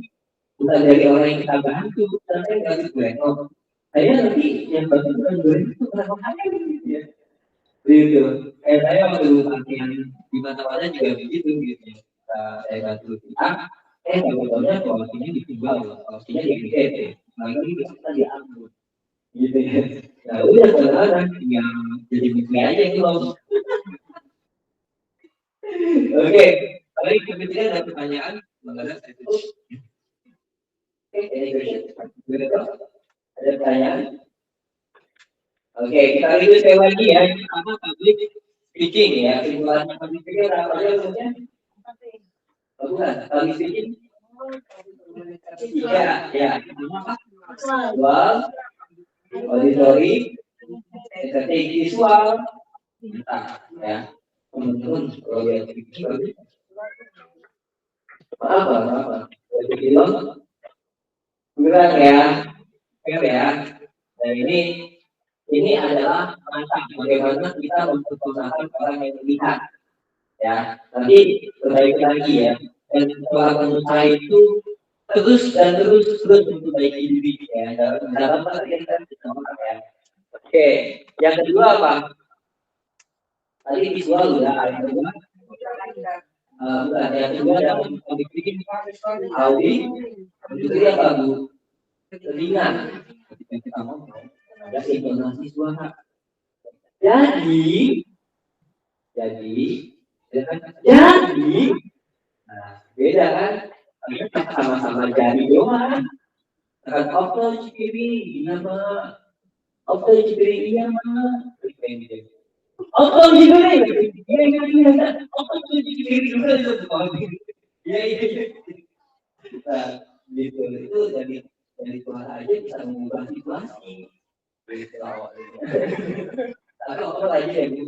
bukan dari orang yang kita bantu, tapi dari gue. Oh, saya nanti yang bantu bukan gue itu kenapa ada gitu ya. Gitu. Saya waktu latihan di mana-mana juga begitu gitu ya. Saya bantu kita. Sebetulnya polisinya ditinggal, polisinya di lagi kita diambil, gitu ya. Nah udah sekarang tinggal jadi menteri aja itu loh. Oke, baik kemudian ada pertanyaan mengenai itu. Ada pertanyaan? Oke, kita review sekali lagi ya. Yang pertama public speaking ya. Simulasi public speaking apa aja maksudnya? Bukan, public speaking. Ya. Visual, auditory, estetik visual, ya. Teman-teman kalau yang bikin apa? Film kurang ya, fair ya. Dan ini adalah macam bagaimana kita memperkenalkan orang yang melihat, ya. Nanti perbaiki lagi ya. Dan seorang pengusaha itu terus memperbaiki diri ya dalam kegiatan ya. Oke, yang kedua apa? Tadi visual udah, yang kedua adalah bikin audi, itu yang bagus. Telinga, ketika kita ngomong ada intonasi suara. Jadi, nah, beda kan? Kita sama-sama jadi doang. Kan opto kiri, nama opto kiri iya mana? Opto kiri, iya. Opto kiri juga itu. Iya. Nah, gitu itu dari suara aja bisa mengubah situasi. Tapi opto aja ya bu.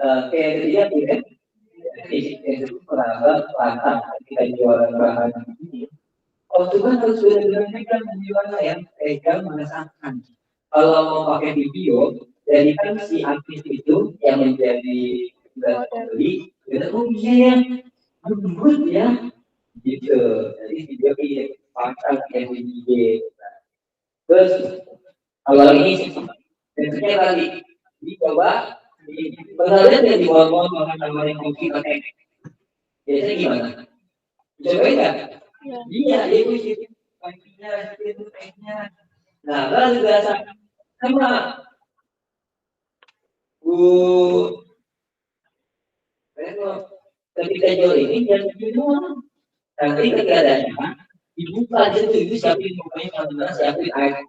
Oke, ketiga ya. Itu perangkat pantang ketika jualan bahan ini. Konsumen harus benar-benar pegang merasakan. Kalau mau pakai video, jadikan si artis itu yang menjadi pembeli, iya lembut ya, gitu. Jadi video ini pantang yang di Terus kalau ini tentunya tadi dicoba di Pernah lihat nggak di mall-mall orang nawarin kopi pakai biasanya gimana? Cobain nggak? Iya, itu sih kopinya, itu tehnya. Nah, lalu biasa sama Bu Retno, ketika jual ini jangan minum. Nanti ketika ada dibuka aja tuh ibu siapin pokoknya mana siapin air.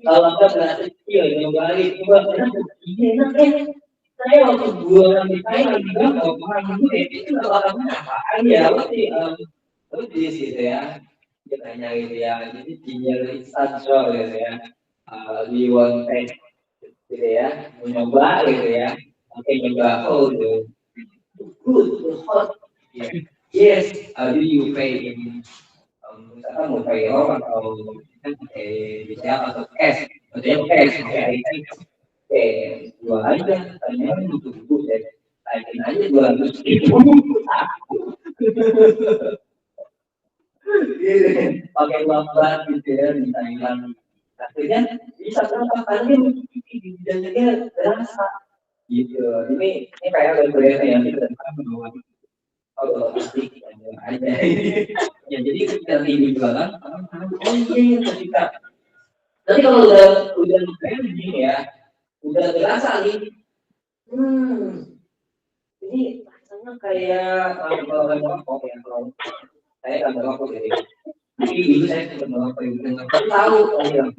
Kalau enggak berarti kecil nyobain coba ini enak ya. Saya waktu bulan di Thailand juga mau makan dulu itu nggak bakal apaan ya pasti terus di situ ya kita nyari ya jadi tinggal instan gitu ya di one teh gitu ya mau nyoba gitu ya oke nyoba oh good hot yes do you pay in misalkan mau pay orang atau bisa atau cash maksudnya cash oke jual aja tanya untuk ibu saya taikin aja 200.000 pakai uang bank gitu ya di Thailand akhirnya bisa berapa kali dan dia terasa gitu ini kayak berbeda yang kita membawa kalau asik aja ya jadi ketika ini jualan oh iya ketika nanti kalau udah begini ya udah terasa nih ini rasanya kayak kalau rokok ya kalau saya kan merokok jadi tapi dulu saya sudah merokok itu nggak tahu kalau yang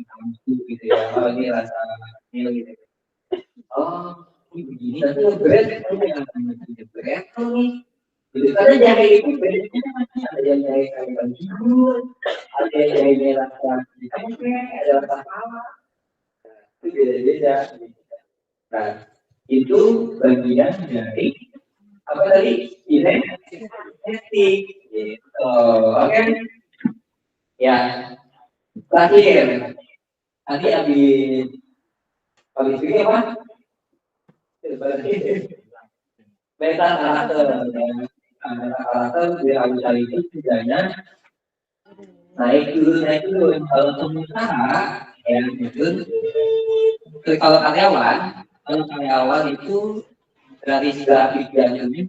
gitu ya kalau ini rasa ini gitu oh ini begini nanti berat yang berat nih gitu karena jahe itu bedanya ada yang jahe kayak tidur ada yang jahe rasa di tempe ada rasa apa itu beda-beda nah itu bagian dari apa tadi identik gitu oke ya terakhir tadi habis ini apa meta karakter di awal itu setidaknya naik dulu kalau pengusaha ya itu kalau karyawan itu dari grafik yang ini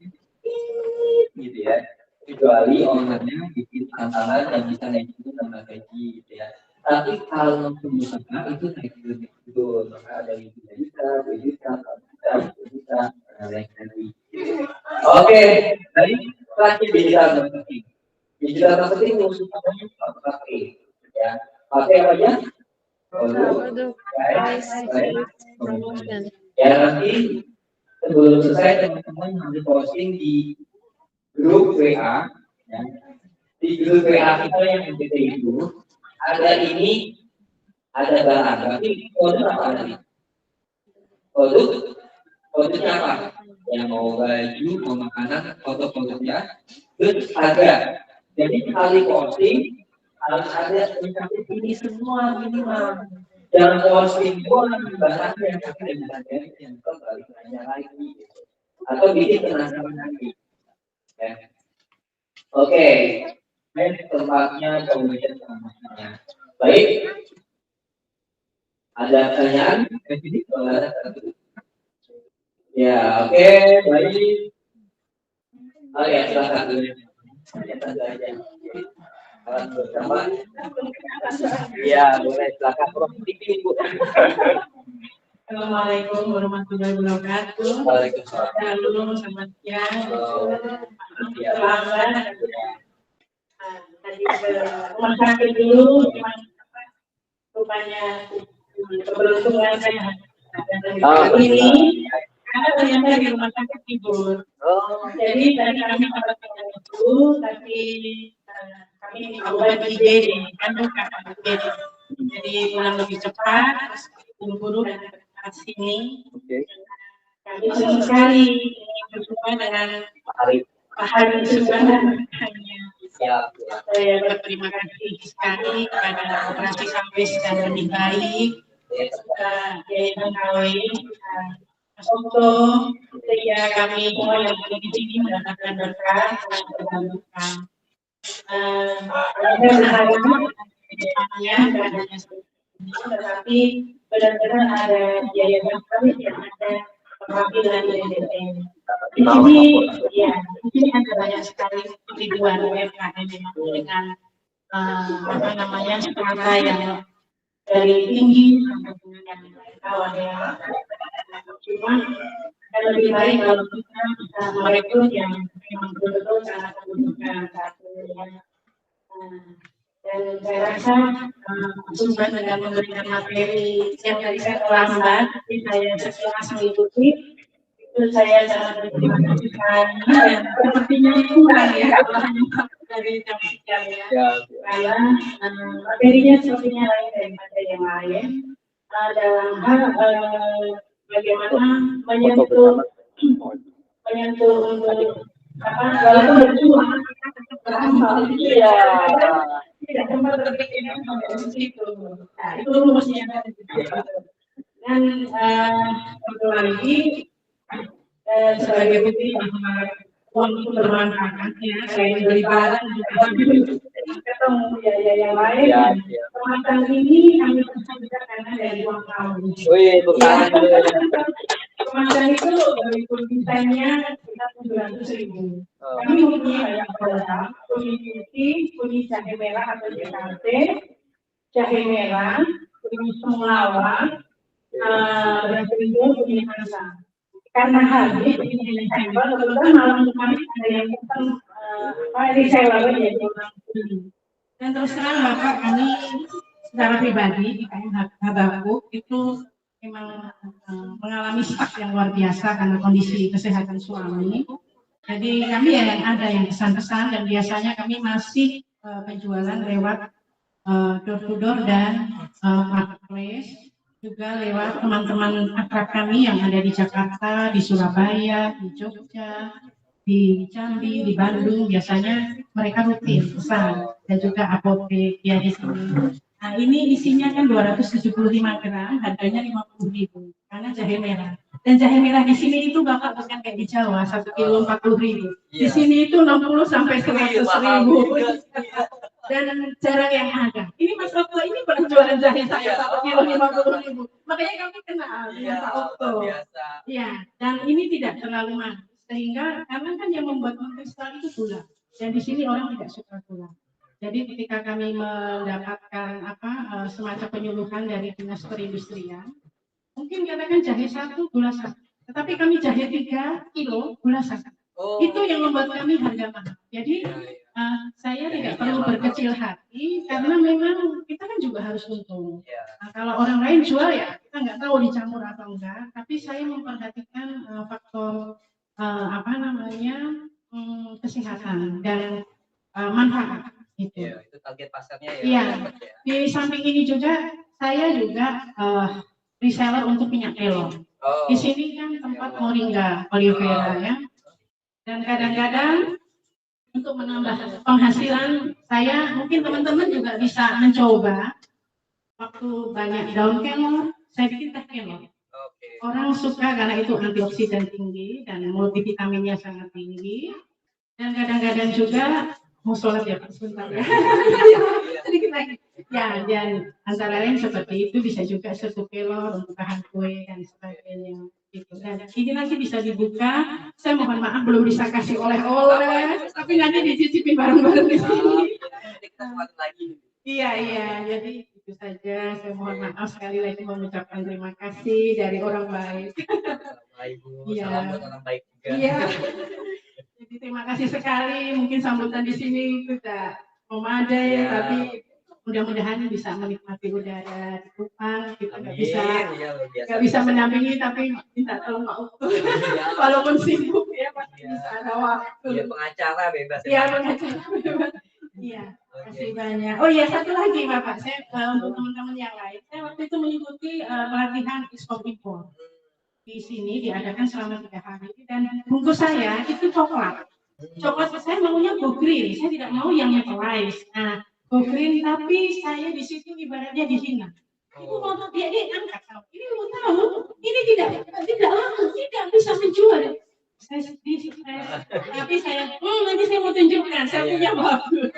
gitu ya kecuali ownernya bikin tantangan yang bisa naik itu tambah gaji gitu ya tapi kalau pengusaha itu naik dulu maka dari 3 juta, 2 juta, 4 juta naik lagi oke baik terakhir digital marketing musuhnya pakai ya pakai apa aja ya nanti sebelum selesai teman-teman harus posting di grup WA ya. Di grup WA kita yang MPT itu ada barang tapi kode apa nih kodenya apa yang mau baju mau makanan foto-fotonya terus ada jadi kali posting harus ada mencapai ini semua minimal jangan posting doang barangnya tapi dengan yang balik nanya lagi atau bikin penasaran lagi ya. Oke tempatnya kemudian sama baik ada pertanyaan ya oke baik ya silakan dulu bersama ya boleh silakan Prof. Bu. Assalamualaikum warahmatullahi wabarakatuh. Waalaikumsalam. Halo, selamat siang. Selamat. Tadi ke rumah sakit dulu, rupanya keberuntungan saya ada ini. Karena ternyata di rumah sakit tidur. Jadi dari kami dapat itu, tapi kami diubah di IGD, kan bukan IGD. Jadi pulang lebih cepat, buru-buru dan ke sini. Kami senang sekali berjumpa dengan Pak Hari Subhan. Saya berterima kasih sekali kepada operasi sampai dan lebih baik. Yayasan KW, Mas Okto, sehingga kami semua yang ada di sini mendapatkan berkah dan keberkahan. Saya berharap kedepannya dan hanya tetapi benar-benar ada biaya kami yang ada pengambilan BPN. Di sini, ya, di sini ada banyak sekali ribuan UMKM dengan apa namanya strata yang dari tinggi sampai dengan yang bawah ya. Cuma lebih baik kalau kita bisa merekrut yang memang betul-betul sangat membutuhkan satu ya. Dan saya rasa Sumban dengan memberikan materi yang tadi saya terlambat, tapi saya sekilas mengikuti itu saya sangat berterima kasih sekali dan sepertinya kurang ya dari jam sekian ya. Karena materinya sepertinya lain daripada yang lain dalam hal bagaimana menyentuh untuk apa walaupun berjuang beramal ya tidak sempat terpikirkan sampai situ. Nah itu rumusnya dan satu lagi sebagai bukti bahwa uang itu bermanfaat ya selain beli barang juga ketemu ya yang lain semacam ini kami bisa karena dari uang kamu. Kemasan itu dari desainnya kita 700.000. Kami mempunyai banyak produk, punya jahe merah atau JKT, jahe merah, punya semulawak, dan punya kansa. Karena habis ini sampel, kebetulan malam kemarin ada yang pesan reseller ya dan terus terang Bapak kami secara pribadi di KM Habakuk itu memang mengalami stak yang luar biasa karena kondisi kesehatan suami. Jadi kami yang ada yang pesan-pesan dan biasanya kami masih penjualan lewat door to door dan marketplace, juga lewat teman-teman akrab kami yang ada di Jakarta, di Surabaya, di Jogja, di Jambi, di Bandung. Biasanya mereka rutin pesan dan juga apotek ya di sini. Nah ini isinya kan 275 gram, harganya 50.000 karena jahe merah. Dan jahe merah di sini itu Bapak bukan kayak di Jawa 1 kilo 40.000. Di sini itu 60 sampai 100.000. Dan jarang yang ada. Ini Mas Okto ini pernah jualan jahe saya 1 kilo 50.000. Makanya kami kenal dengan Pak Okto. Iya, dan ini tidak terlalu manis sehingga karena kan yang membuat mengkristal itu gula. Dan di sini orang tidak suka gula. Jadi ketika kami mendapatkan semacam penyuluhan dari Dinas Perindustrian, mungkin katakan jahe 1 gula 1, tetapi kami jahe 3 kilo gula 1. Itu yang membuat kami harga mahal. Jadi saya tidak perlu berkecil hati karena memang kita kan juga harus untung. Nah, kalau orang lain jual ya kita nggak tahu dicampur atau enggak, tapi saya memperhatikan faktor kesehatan dan manfaat. Gitu. Ya, itu target pasarnya ya. Iya. Di samping ini juga saya juga reseller untuk minyak kelor. Di sini kan tempat moringa, aloe vera ya. Dan kadang-kadang untuk menambah penghasilan saya, mungkin teman-teman juga bisa mencoba. Waktu banyak daun kelor, saya bikin teh kelor. Orang suka karena itu antioksidan tinggi dan multivitaminnya sangat tinggi. Dan kadang-kadang juga mau sholat ya Pak sebentar ya. Sedikit lagi. Ya, dan antara lain seperti itu bisa juga 1 kelor untuk bahan kue dan sebagainya. Gitu. Dan ini nanti bisa dibuka. Saya mohon maaf belum bisa kasih oleh-oleh, tapi nanti dicicipin bareng-bareng di sini. Iya. Jadi itu saja. Saya mohon maaf sekali lagi mengucapkan terima kasih dari orang baik. Iya. Salam buat orang baik juga. Iya. Jadi terima kasih sekali. Mungkin sambutan di sini tidak memadai, tapi mudah-mudahan bisa menikmati udara di Kupang. Kita nggak bisa mendampingi, tapi minta tolong Pak Ukto. Walaupun sibuk ya pasti bisa ada waktu. Iya, pengacara bebas. Iya, pengacara bebas. Iya, kasih banyak. Oh iya, satu lagi Bapak, saya untuk teman-teman yang lain, saya waktu itu mengikuti pelatihan ekspor impor. Di sini diadakan selama 3 hari dan bungkus saya itu coklat. Coklat saya maunya go green, saya tidak mau yang metalized. Nah, go green tapi saya di situ ibaratnya dihina. Ibu mau tahu dia angkat tahu. Ini mau tahu, ini tidak laku, tidak bisa menjual. Saya sedih, tapi saya nanti saya mau tunjukkan, saya punya bagus.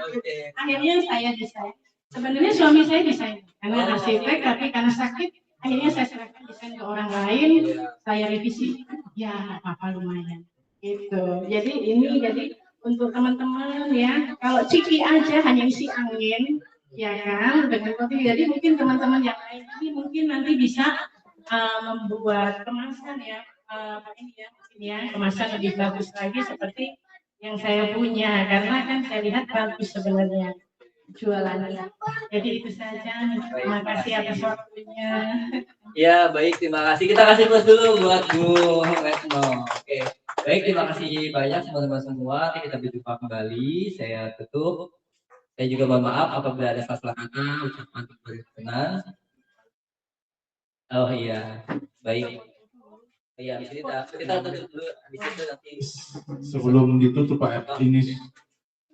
Akhirnya saya desain. Sebenarnya suami saya desain, Karena arsitek, tapi karena sakit, akhirnya saya serahkan desain ke orang lain, saya revisi, ya nggak apa-apa lumayan. Gitu. Jadi untuk teman-teman ya, kalau ciki aja hanya isi angin, ya kan, dengan kopi. Jadi mungkin teman-teman yang lain ini mungkin nanti bisa membuat kemasan ya, ini ya, mungkin ya kemasan lebih bagus lagi seperti yang saya punya, karena kan saya lihat bagus sebenarnya jualannya. Jadi itu saja. Terima kasih atas waktunya. Ya, baik, terima kasih. Kita kasih plus dulu buat Bu Retno. Oke, baik, terima kasih banyak teman-teman semua. Nanti kita berjumpa kembali. Saya tutup. Saya juga mohon maaf apabila ada salah kata, ucapan berkenan. Oh iya, baik. Iya, kita tutup dulu. Habis itu nanti. Sebelum ditutup Pak, ini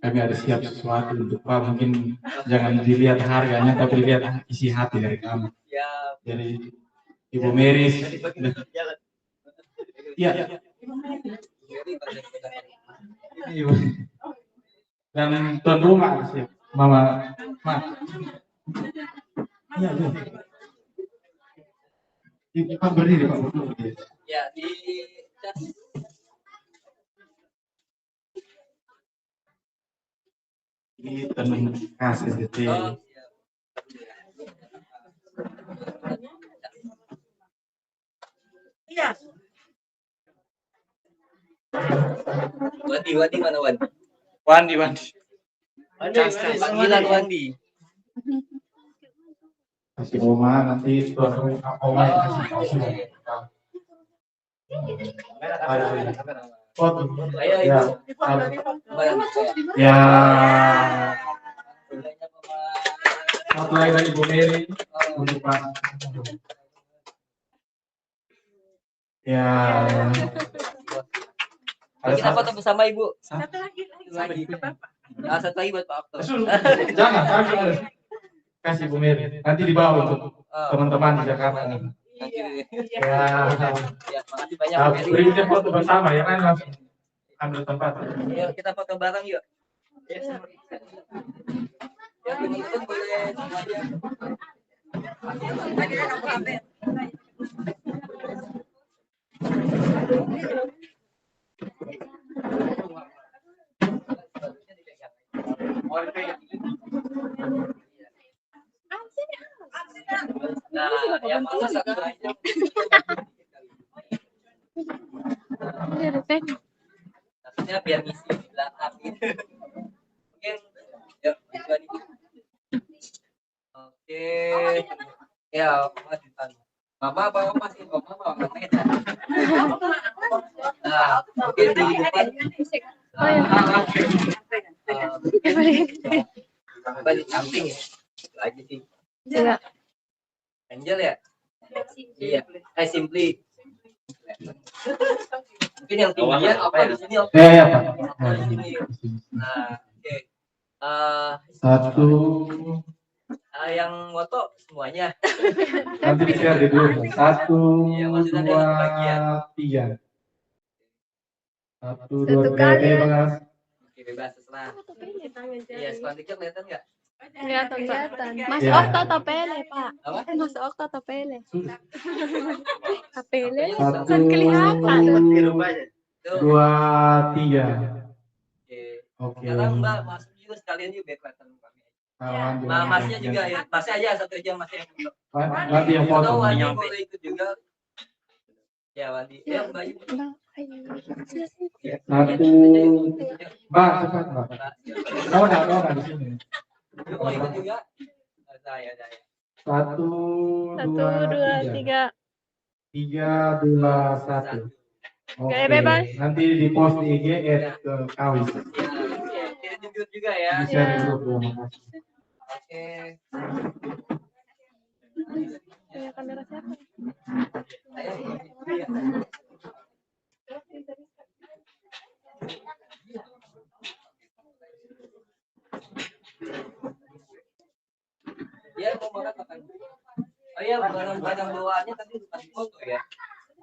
kami ada siap sesuatu untuk Pak. Mungkin jangan dilihat harganya, tapi lihat isi hati dari kami. Ya. Jadi Ibu Meris. Iya. Dan tuan rumah sih, Mama. Iya, iya. Ibu Pak berdiri Pak. Ya, di ini tenun khas NTT. Iya. Wandi mana Wandi? Wandi. Panggilan Wandi. Kasih Oma nanti tuan Oma yang kasih. Foto. Ayo Ya. Ya. Satu lagi dari Ibu Mary untuk Pak. Ya. Kita foto bersama Ibu. Satu lagi. Satu lagi buat Pak Okto. Jangan, kasih Bu Mary. Nanti dibawa untuk teman-teman di Jakarta. Ya, makasih banyak. Berikutnya foto bersama ya kan, langsung ambil tempat. Yuk, kita foto bareng yuk. Ya, teman-teman boleh semuanya. Nah, yang mana satu aja. Maksudnya biar ngisi di belakang gitu. Mungkin, yuk, oke. Ya, Mama apa Oma sih? Oma apa beda? Nah, mungkin di depan. Balik samping ya. Itu aja sih. Iya. Angel ya? Iya. Simply. Mungkin yang tinggian apa di sini? Ya, Pak. Nah, oke. Satu. Yang foto semuanya. Nanti di-share di dulu. 1, 2, 3. 1, 2, 3. Bebas. Oke, bebas terserah. Iya, selanjutnya kelihatan nggak? Kelihatan. Mas Ya. Okto atau Pele, Pak? Apa? Mas Okto atau Pele? Pele 1, kan kelihatan. 2, 3. Oke. Sekarang Mbak masuk juga sekalian juga biar kelihatan kami. Masnya juga ya. Masnya aja satu jam masnya. Nanti yang foto. Wandi boleh ikut juga. Ya Wandi. Ya Mbak. Satu. Mbak, cepat Mbak. Kau enggak di sini. Mau ikut juga? Saya. 1, 2, 3. 3, 2, 1. Oke. Bebas. Nanti di post di IG ke Kawis. Ya, kita juga ya. Di share di grup. Oke. Punya kamera siapa? Dia mau makan. Oh iya, barang-barang bawaannya tadi bukan foto ya.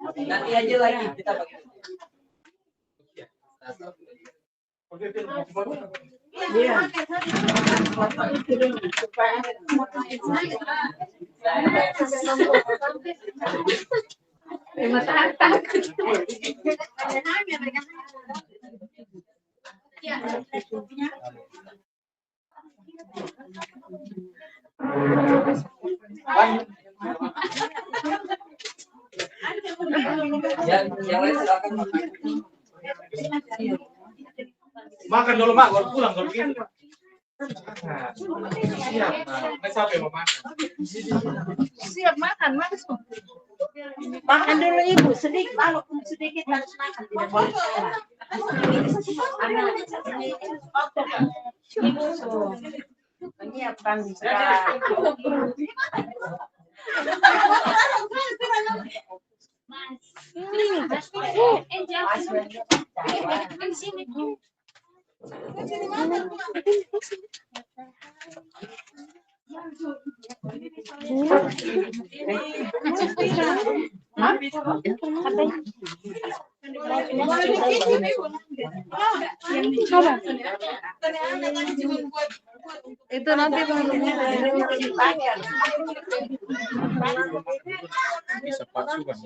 Nanti aja lagi kita pakai. Yang lain silakan makan. Makan dulu Mak, baru pulang kalau begitu. Siap, nggak sampai mau makan. Siap makan, langsung. Makan dulu Ibu, sedikit, walaupun sedikit harus makan, tidak boleh salah. Ibu menyiapkan Itu nanti baru Bisa pasukan.